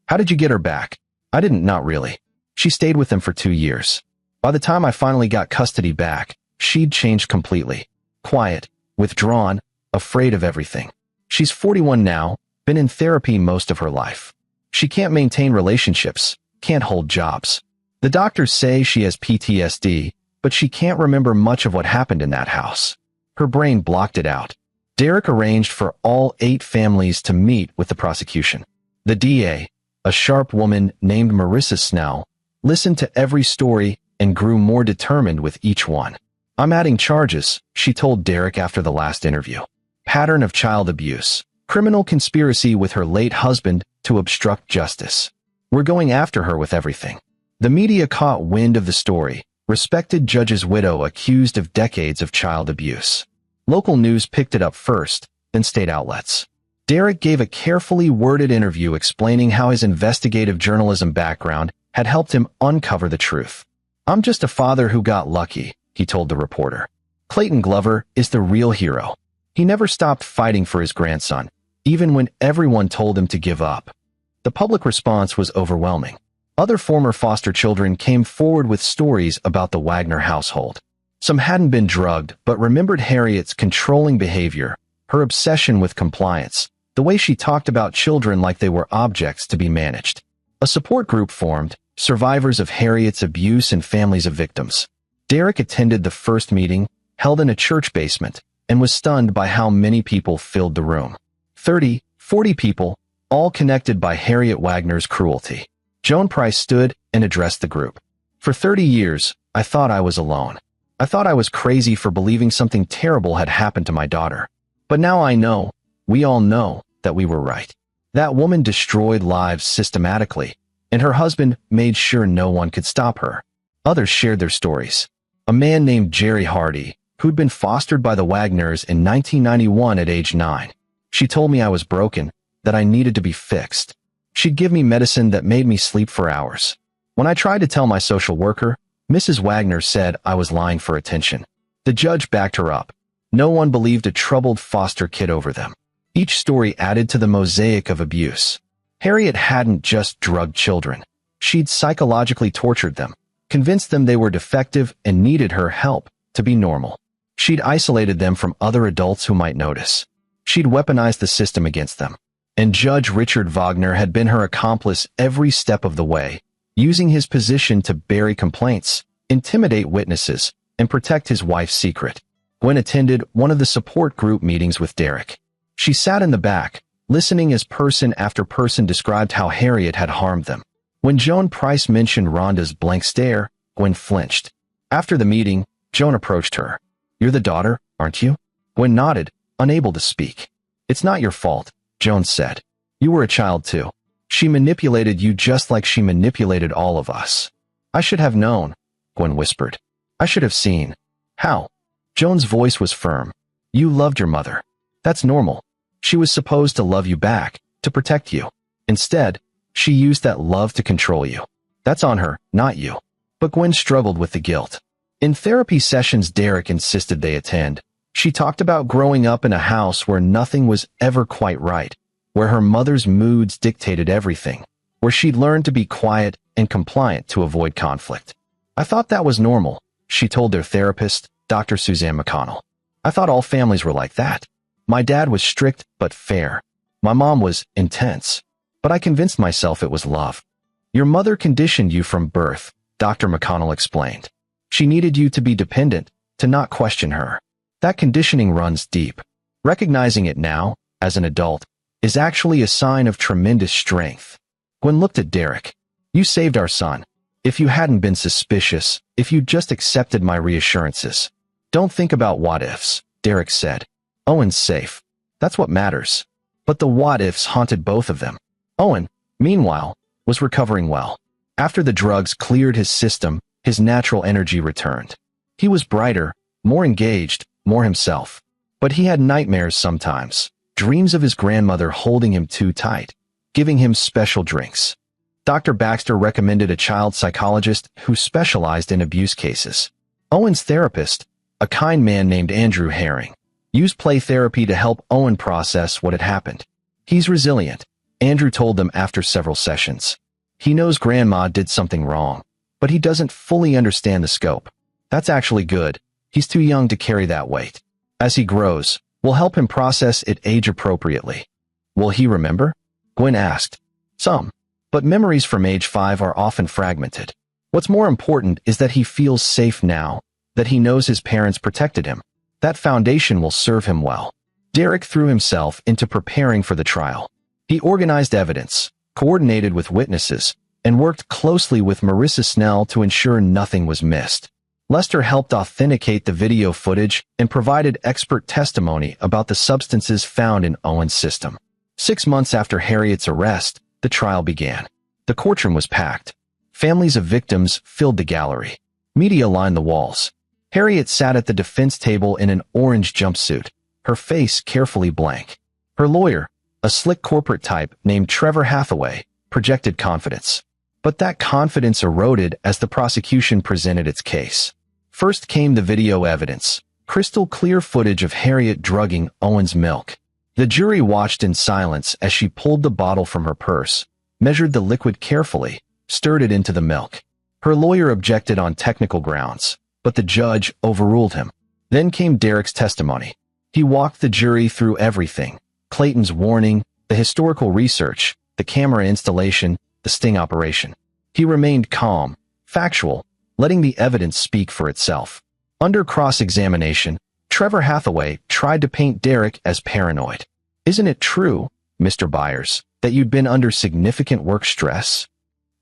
How did you get her back? I didn't, not really. She stayed with them for 2 years. By the time I finally got custody back, she'd changed completely. Quiet, withdrawn, afraid of everything. She's 41 now, been in therapy most of her life. She can't maintain relationships, can't hold jobs. The doctors say she has PTSD, but she can't remember much of what happened in that house. Her brain blocked it out. Derek arranged for all 8 families to meet with the prosecution. The DA, a sharp woman named Marissa Snell, listened to every story and grew more determined with each one. I'm adding charges, she told Derek after the last interview. Pattern of child abuse. Criminal conspiracy with her late husband to obstruct justice. We're going after her with everything. The media caught wind of the story. Respected judge's widow accused of decades of child abuse. Local news picked it up first, then state outlets. Derek gave a carefully worded interview explaining how his investigative journalism background had helped him uncover the truth. I'm just a father who got lucky, he told the reporter. Clayton Glover is the real hero. He never stopped fighting for his grandson, even when everyone told him to give up. The public response was overwhelming. Other former foster children came forward with stories about the Wagner household. Some hadn't been drugged, but remembered Harriet's controlling behavior, her obsession with compliance, the way she talked about children like they were objects to be managed. A support group formed, Survivors of Harriet's Abuse and Families of Victims. Derek attended the first meeting, held in a church basement, and was stunned by how many people filled the room. 30, 40 people, all connected by Harriet Wagner's cruelty. Joan Price stood and addressed the group. For 30 years, I thought I was alone. I thought I was crazy for believing something terrible had happened to my daughter. But now I know, we all know, that we were right. That woman destroyed lives systematically, and her husband made sure no one could stop her. Others shared their stories. A man named Jerry Hardy, who'd been fostered by the Wagners in 1991 at age 9. She told me I was broken, that I needed to be fixed. She'd give me medicine that made me sleep for hours. When I tried to tell my social worker, Mrs. Wagner said I was lying for attention. The judge backed her up. No one believed a troubled foster kid over them. Each story added to the mosaic of abuse. Harriet hadn't just drugged children. She'd psychologically tortured them, convinced them they were defective and needed her help to be normal. She'd isolated them from other adults who might notice. She'd weaponized the system against them. And Judge Richard Wagner had been her accomplice every step of the way, using his position to bury complaints, intimidate witnesses, and protect his wife's secret. Gwen attended one of the support group meetings with Derek. She sat in the back, listening as person after person described how Harriet had harmed them. When Joan Price mentioned Rhonda's blank stare, Gwen flinched. After the meeting, Joan approached her. "You're the daughter, aren't you?" Gwen nodded, unable to speak. "It's not your fault," Joan said. "You were a child too. She manipulated you just like she manipulated all of us." "I should have known," Gwen whispered. "I should have seen." "How?" Joan's voice was firm. "You loved your mother. That's normal. She was supposed to love you back, to protect you. Instead, she used that love to control you. That's on her, not you." But Gwen struggled with the guilt. In therapy sessions Derek insisted they attend, she talked about growing up in a house where nothing was ever quite right, where her mother's moods dictated everything, where she'd learned to be quiet and compliant to avoid conflict. "I thought that was normal," she told their therapist, Dr. Suzanne McConnell. "I thought all families were like that. My dad was strict but fair. My mom was intense. But I convinced myself it was love." "Your mother conditioned you from birth," Dr. McConnell explained. "She needed you to be dependent, to not question her. That conditioning runs deep. Recognizing it now, as an adult, is actually a sign of tremendous strength." Gwen looked at Derek. "You saved our son. If you hadn't been suspicious, if you'd just accepted my reassurances." "Don't think about what-ifs," Derek said. "Owen's safe. That's what matters." But the what-ifs haunted both of them. Owen, meanwhile, was recovering well. After the drugs cleared his system, his natural energy returned. He was brighter, more engaged, more himself. But he had nightmares sometimes, dreams of his grandmother holding him too tight, giving him special drinks. Dr. Baxter recommended a child psychologist who specialized in abuse cases. Owen's therapist, a kind man named Andrew Herring, used play therapy to help Owen process what had happened. "He's resilient," Andrew told them after several sessions. "He knows Grandma did something wrong, but he doesn't fully understand the scope. That's actually good. He's too young to carry that weight. As he grows, we'll help him process it age-appropriately." "Will he remember?" Gwen asked. "Some. But memories from age 5 are often fragmented. What's more important is that he feels safe now, that he knows his parents protected him. That foundation will serve him well." Derek threw himself into preparing for the trial. He organized evidence, coordinated with witnesses, and worked closely with Marissa Snell to ensure nothing was missed. Lester helped authenticate the video footage and provided expert testimony about the substances found in Owen's system. 6 months after Harriet's arrest, the trial began. The courtroom was packed. Families of victims filled the gallery. Media lined the walls. Harriet sat at the defense table in an orange jumpsuit, her face carefully blank. Her lawyer, a slick corporate type named Trevor Hathaway, projected confidence. But that confidence eroded as the prosecution presented its case. First came the video evidence, crystal clear footage of Harriet drugging Owen's milk. The jury watched in silence as she pulled the bottle from her purse, measured the liquid carefully, stirred it into the milk. Her lawyer objected on technical grounds, but the judge overruled him. Then came Derek's testimony. He walked the jury through everything: Clayton's warning, the historical research, the camera installation, the sting operation. He remained calm, factual, letting the evidence speak for itself. Under cross-examination, Trevor Hathaway tried to paint Derek as paranoid. "Isn't it true, Mr. Byers, that you'd been under significant work stress?"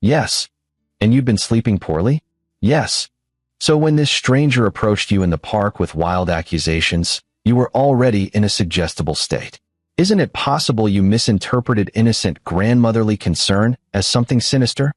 "Yes." "And you'd been sleeping poorly?" "Yes." "So when this stranger approached you in the park with wild accusations, you were already in a suggestible state. Isn't it possible you misinterpreted innocent grandmotherly concern as something sinister?"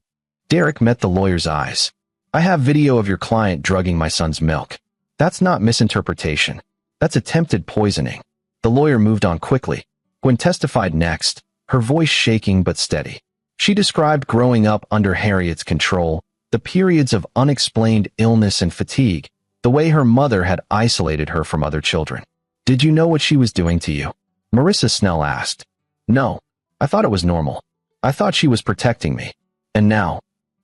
Derek met the lawyer's eyes. "I have video of your client drugging my son's milk. That's not misinterpretation. That's attempted poisoning." The lawyer moved on quickly. Gwen testified next, her voice shaking but steady. She described growing up under Harriet's control, the periods of unexplained illness and fatigue, the way her mother had isolated her from other children. "Did you know what she was doing to you?" Marissa Snell asked. "No. I thought it was normal. I thought she was protecting me. And now..."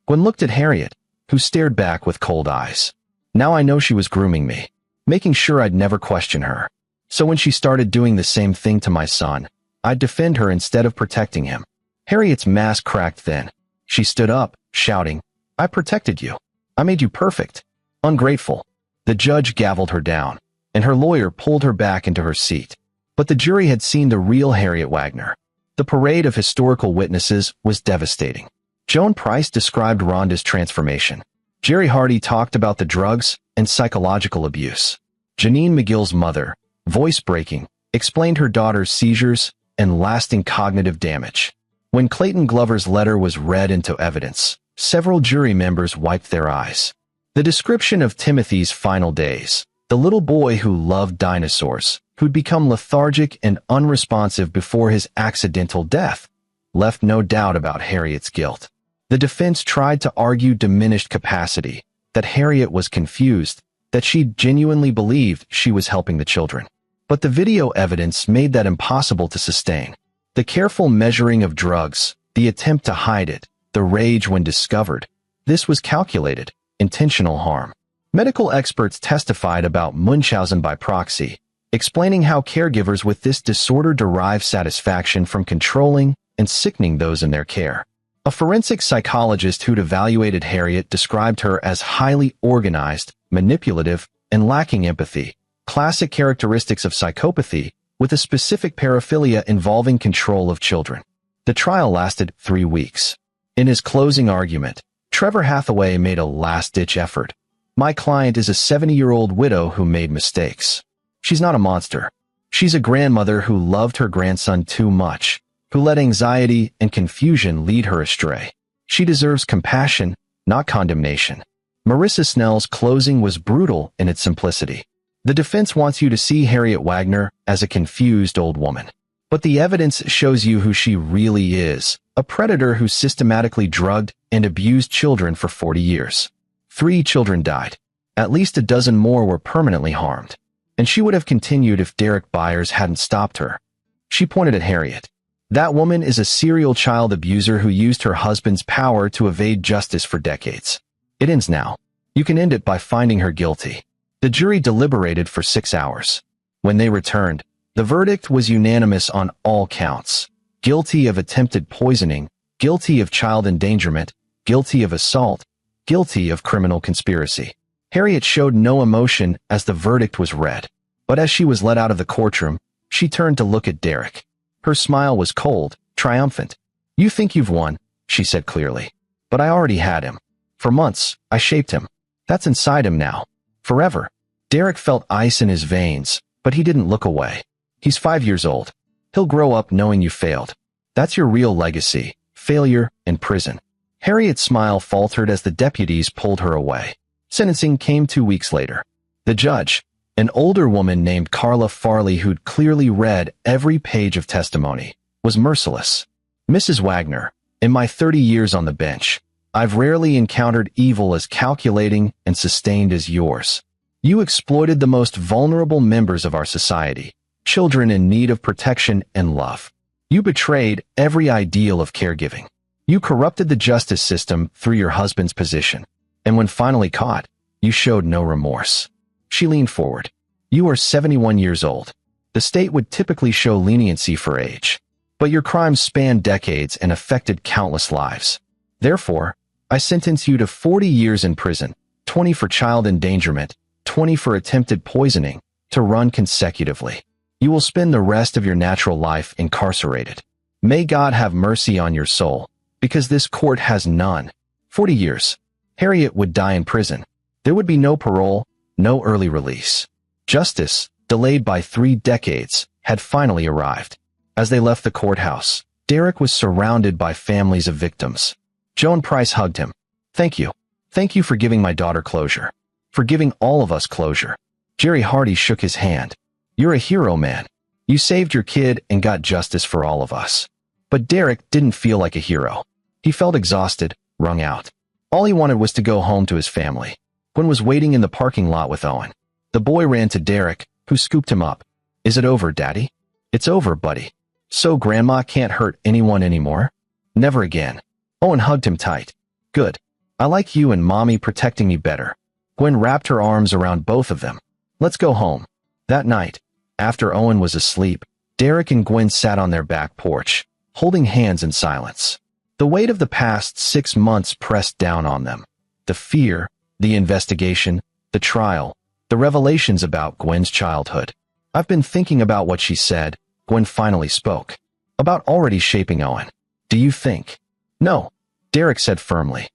Gwen looked at Harriet, who stared back with cold eyes. "Now I know she was grooming me, making sure I'd never question her. So when she started doing the same thing to my son, I'd defend her instead of protecting him." Harriet's mask cracked then. She stood up, shouting, "I protected you. I made you perfect. Ungrateful." The judge gavelled her down. and her lawyer pulled her back into her seat. But the jury had seen the real Harriet Wagner. The parade of historical witnesses was devastating. Joan Price described Rhonda's transformation. Jerry Hardy talked about the drugs and psychological abuse. Janine McGill's mother, voice-breaking, explained her daughter's seizures and lasting cognitive damage. When Clayton Glover's letter was read into evidence, several jury members wiped their eyes. The description of Timothy's final days, the little boy who loved dinosaurs, who'd become lethargic and unresponsive before his accidental death, left no doubt about Harriet's guilt. The defense tried to argue diminished capacity, that Harriet was confused, that she genuinely believed she was helping the children. But the video evidence made that impossible to sustain. The careful measuring of drugs, the attempt to hide it, the rage when discovered, this was calculated, intentional harm. Medical experts testified about Munchausen by proxy, explaining how caregivers with this disorder derive satisfaction from controlling and sickening those in their care. A forensic psychologist who'd evaluated Harriet described her as highly organized, manipulative, and lacking empathy, classic characteristics of psychopathy, with a specific paraphilia involving control of children. The trial lasted 3 weeks. In his closing argument, Trevor Hathaway made a last-ditch effort. My client is a 70-year-old widow who made mistakes. She's not a monster. She's a grandmother who loved her grandson too much, who let anxiety and confusion lead her astray. She deserves compassion, not condemnation. Marissa Snell's closing was brutal in its simplicity. The defense wants you to see Harriet Wagner as a confused old woman. But the evidence shows you who she really is, a predator who systematically drugged and abused children for 40 years. 3 children died. At least a dozen more were permanently harmed. And she would have continued if Derek Byers hadn't stopped her. She pointed at Harriet. That woman is a serial child abuser who used her husband's power to evade justice for decades. It ends now. You can end it by finding her guilty. The jury deliberated for 6 hours. When they returned, the verdict was unanimous on all counts. Guilty of attempted poisoning, guilty of child endangerment, guilty of assault, guilty of criminal conspiracy. Harriet showed no emotion as the verdict was read. But as she was let out of the courtroom, she turned to look at Derek. Her smile was cold, triumphant. You think you've won, she said clearly. But I already had him. For months, I shaped him. That's inside him now. Forever. Derek felt ice in his veins, but he didn't look away. He's 5 years old. He'll grow up knowing you failed. That's your real legacy, failure and prison. Harriet's smile faltered as the deputies pulled her away. Sentencing came 2 weeks later. The judge, an older woman named Carla Farley who'd clearly read every page of testimony, was merciless. Mrs. Wagner, in my 30 years on the bench, I've rarely encountered evil as calculating and sustained as yours. You exploited the most vulnerable members of our society, children in need of protection and love. You betrayed every ideal of caregiving. You corrupted the justice system through your husband's position. And when finally caught, you showed no remorse. She leaned forward. You are 71 years old. The state would typically show leniency for age. But your crimes spanned decades and affected countless lives. Therefore, I sentence you to 40 years in prison, 20 for child endangerment, 20 for attempted poisoning, to run consecutively. You will spend the rest of your natural life incarcerated. May God have mercy on your soul, because this court has none. 40 years. Harriet would die in prison. There would be no parole, no early release. Justice, delayed by 3 decades, had finally arrived. As they left the courthouse, Derek was surrounded by families of victims. Joan Price hugged him. Thank you. Thank you for giving my daughter closure. For giving all of us closure. Jerry Hardy shook his hand. You're a hero, man. You saved your kid and got justice for all of us. But Derek didn't feel like a hero. He felt exhausted, wrung out. All he wanted was to go home to his family. Gwen was waiting in the parking lot with Owen. The boy ran to Derek, who scooped him up. Is it over, Daddy? It's over, buddy. So Grandma can't hurt anyone anymore? Never again. Owen hugged him tight. Good. I like you and Mommy protecting me better. Gwen wrapped her arms around both of them. Let's go home. That night, after Owen was asleep, Derek and Gwen sat on their back porch, holding hands in silence. The weight of the past 6 months pressed down on them. The fear, the investigation, the trial, The revelations about Gwen's childhood. I've been thinking about what she said. Gwen finally spoke. About already shaping Owen. Do you think? No, Derek said firmly.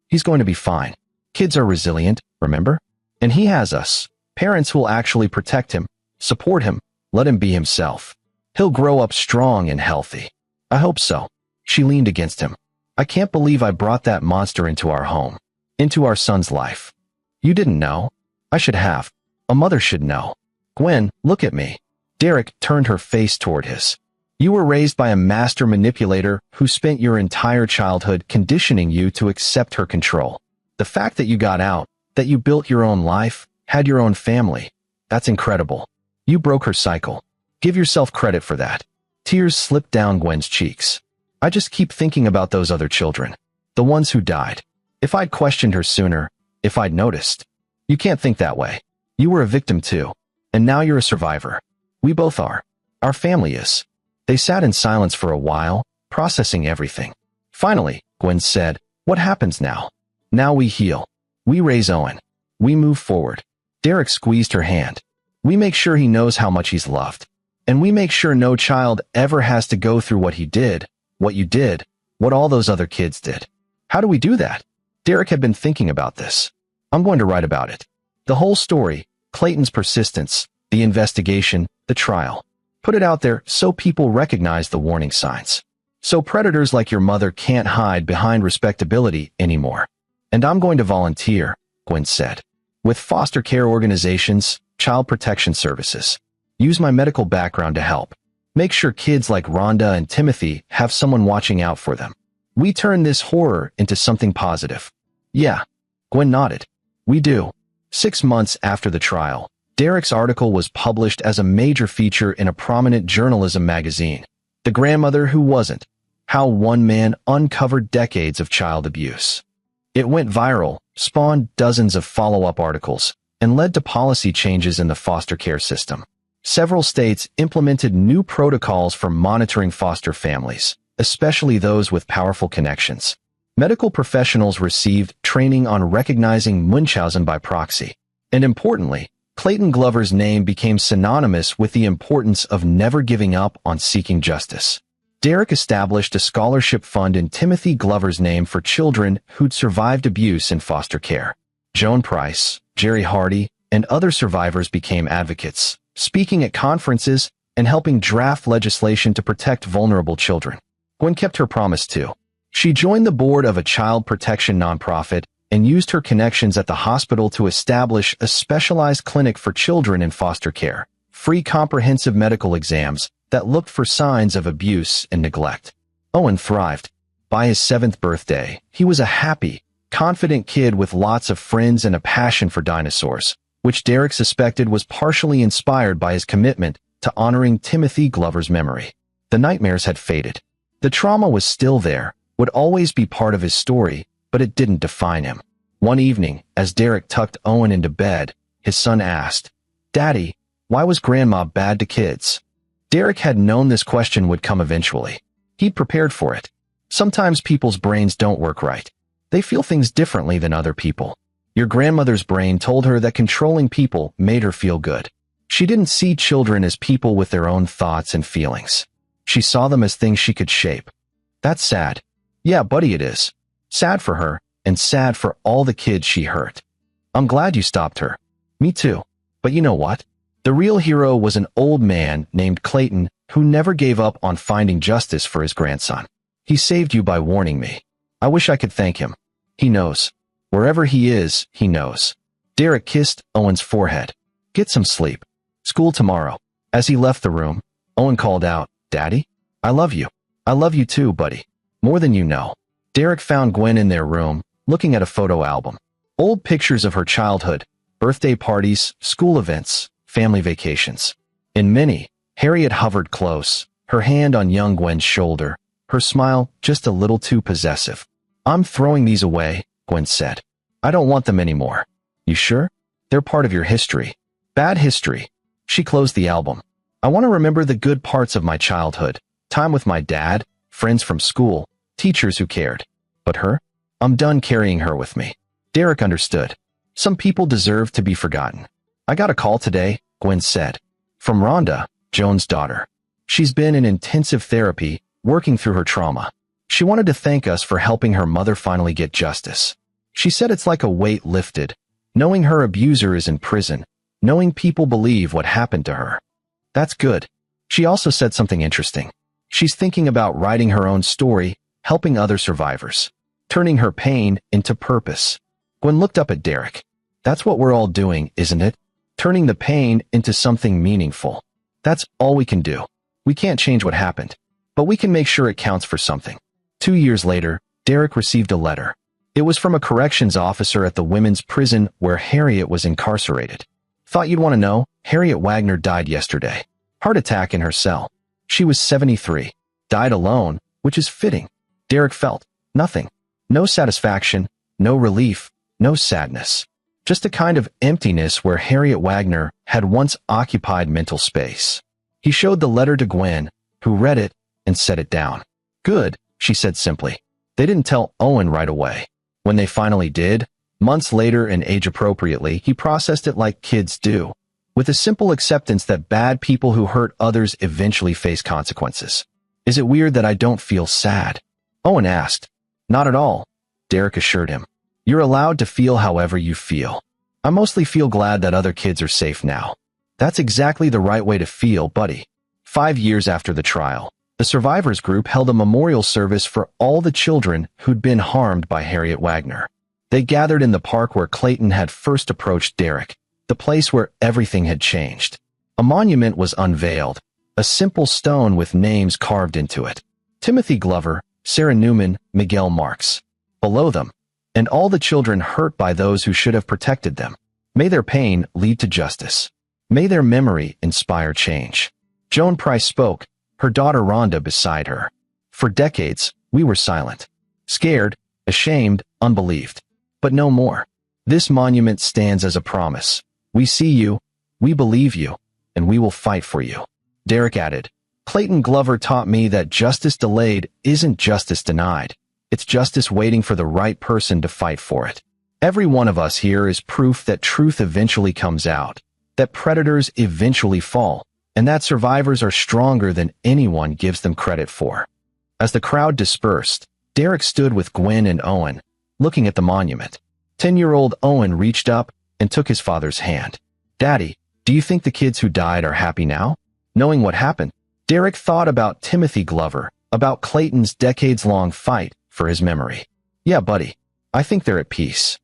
He's going to be fine. Kids are resilient, remember? And he has us, parents who will actually protect him, support him, let him be himself. He'll grow up strong and healthy. I hope so. She leaned against him. I can't believe I brought that monster into our home, into our son's life. You didn't know. I should have. A mother should know. Gwen, look at me. Derek turned her face toward his. You were raised by a master manipulator who spent your entire childhood conditioning you to accept her control. The fact that you got out, that you built your own life, had your own family, that's incredible. You broke her cycle. Give yourself credit for that. Tears slipped down Gwen's cheeks. I just keep thinking about those other children. The ones who died. If I'd questioned her sooner, if I'd noticed. You can't think that way. You were a victim too. And now you're a survivor. We both are. Our family is. They sat in silence for a while, processing everything. Finally, Gwen said, what happens now? Now we heal. We raise Owen. We move forward. Derek squeezed her hand. We make sure he knows how much he's loved. And we make sure no child ever has to go through what he did, what you did, what all those other kids did. How do we do that? Derek had been thinking about this. I'm going to write about it. The whole story, Clayton's persistence, the investigation, the trial. Put it out there so people recognize the warning signs. So predators like your mother can't hide behind respectability anymore. And I'm going to volunteer, Gwen said. With foster care organizations, child protection services. Use my medical background to help. Make sure kids like Rhonda and Timothy have someone watching out for them. We turn this horror into something positive. Yeah. Gwen nodded. We do. 6 months after the trial, Derek's article was published as a major feature in a prominent journalism magazine. The Grandmother Who Wasn't. How one man uncovered decades of child abuse. It went viral, spawned dozens of follow-up articles, and led to policy changes in the foster care system. Several states implemented new protocols for monitoring foster families, especially those with powerful connections. Medical professionals received training on recognizing Munchausen by proxy. And importantly, Clayton Glover's name became synonymous with the importance of never giving up on seeking justice. Derek established a scholarship fund in Timothy Glover's name for children who'd survived abuse in foster care. Joan Price, Jerry Hardy, and other survivors became advocates, speaking at conferences and helping draft legislation to protect vulnerable children. Gwen kept her promise too. She joined the board of a child protection nonprofit and used her connections at the hospital to establish a specialized clinic for children in foster care, free comprehensive medical exams that looked for signs of abuse and neglect. Owen thrived. By his 7th birthday, he was a happy, confident kid with lots of friends and a passion for dinosaurs, which Derek suspected was partially inspired by his commitment to honoring Timothy Glover's memory. The nightmares had faded. The trauma was still there, would always be part of his story, but it didn't define him. One evening, as Derek tucked Owen into bed, his son asked, "Daddy, why was Grandma bad to kids?" Derek had known this question would come eventually. He'd prepared for it. Sometimes people's brains don't work right. They feel things differently than other people. Your grandmother's brain told her that controlling people made her feel good. She didn't see children as people with their own thoughts and feelings. She saw them as things she could shape. That's sad. Yeah, buddy, it is. Sad for her, and sad for all the kids she hurt. I'm glad you stopped her. Me too. But you know what? The real hero was an old man named Clayton who never gave up on finding justice for his grandson. He saved you by warning me. I wish I could thank him. He knows. Wherever he is, he knows. Derek kissed Owen's forehead. Get some sleep. School tomorrow. As he left the room, Owen called out, "Daddy? I love you. I love you too, buddy. More than you know." Derek found Gwen in their room, looking at a photo album. Old pictures of her childhood, birthday parties, school events, family vacations. In many, Harriet hovered close, her hand on young Gwen's shoulder, her smile just a little too possessive. "I'm throwing these away," Gwen said. "I don't want them anymore." "You sure? They're part of your history." "Bad history." She closed the album. "I want to remember the good parts of my childhood, time with my dad, friends from school, teachers who cared. But her? I'm done carrying her with me." Derek understood. Some people deserve to be forgotten. I got a call today, Gwen said. From Rhonda, Joan's daughter. She's been in intensive therapy, working through her trauma. She wanted to thank us for helping her mother finally get justice. She said it's like a weight lifted, knowing her abuser is in prison, knowing people believe what happened to her. That's good. She also said something interesting. She's thinking about writing her own story, helping other survivors, turning her pain into purpose. Gwen looked up at Derek. That's what we're all doing, isn't it? Turning the pain into something meaningful. That's all we can do. We can't change what happened, but we can make sure it counts for something. 2 years later, Derek received a letter. It was from a corrections officer at the women's prison where Harriet was incarcerated. Thought you'd want to know, Harriet Wagner died yesterday. Heart attack in her cell. She was 73. Died alone, which is fitting. Derek felt nothing. No satisfaction, no relief, no sadness. Just a kind of emptiness where Harriet Wagner had once occupied mental space. He showed the letter to Gwen, who read it and set it down. Good, she said simply. They didn't tell Owen right away. When they finally did, months later and age-appropriately, he processed it like kids do, with a simple acceptance that bad people who hurt others eventually face consequences. Is it weird that I don't feel sad? Owen asked. Not at all, Derek assured him. You're allowed to feel however you feel. I mostly feel glad that other kids are safe now. That's exactly the right way to feel, buddy. 5 years after the trial, the survivors group held a memorial service for all the children who'd been harmed by Harriet Wagner. They gathered in the park where Clayton had first approached Derek, the place where everything had changed. A monument was unveiled, a simple stone with names carved into it. Timothy Glover, Sarah Newman, Miguel Marks. Below them, and all the children hurt by those who should have protected them. May their pain lead to justice. May their memory inspire change. Joan Price spoke, her daughter Rhonda beside her. For decades, we were silent. Scared, ashamed, unbelieved. But no more. This monument stands as a promise. We see you, we believe you, and we will fight for you. Derek added, Clayton Glover taught me that justice delayed isn't justice denied. It's justice waiting for the right person to fight for it. Every one of us here is proof that truth eventually comes out, that predators eventually fall, and that survivors are stronger than anyone gives them credit for. As the crowd dispersed, Derek stood with Gwen and Owen, looking at the monument. 10-year-old Owen reached up and took his father's hand. Daddy, do you think the kids who died are happy now? Knowing what happened, Derek thought about Timothy Glover, about Clayton's decades-long fight for his memory. Yeah, buddy, I think they're at peace.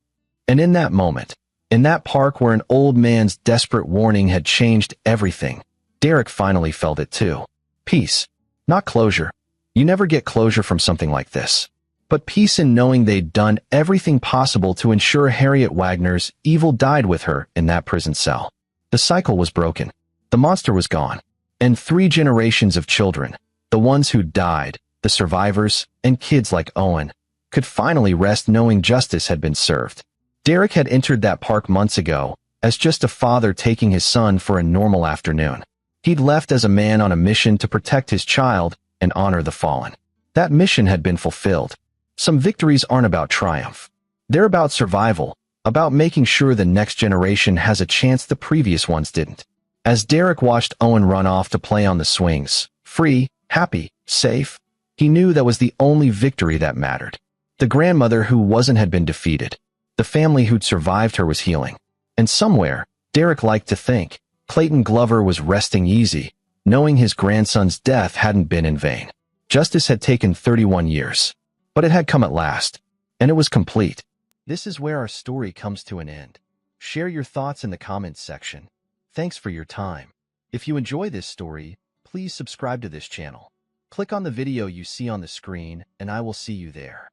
And in that moment, in that park where an old man's desperate warning had changed everything, Derek finally felt it too. Peace, not closure. You never get closure from something like this. But peace in knowing they'd done everything possible to ensure Harriet Wagner's evil died with her in that prison cell. The cycle was broken. The monster was gone. And 3 generations of children, the ones who died, the survivors, and kids like Owen, could finally rest knowing justice had been served. Derek had entered that park months ago, as just a father taking his son for a normal afternoon. He'd left as a man on a mission to protect his child and honor the fallen. That mission had been fulfilled. Some victories aren't about triumph. They're about survival, about making sure the next generation has a chance the previous ones didn't. As Derek watched Owen run off to play on the swings, free, happy, safe, he knew that was the only victory that mattered. The grandmother who wasn't had been defeated. The family who'd survived her was healing. And somewhere, Derek liked to think, Clayton Glover was resting easy, knowing his grandson's death hadn't been in vain. Justice had taken 31 years. But it had come at last, and it was complete. This is where our story comes to an end. Share your thoughts in the comments section. Thanks for your time. If you enjoy this story, please subscribe to this channel. Click on the video you see on the screen, and I will see you there.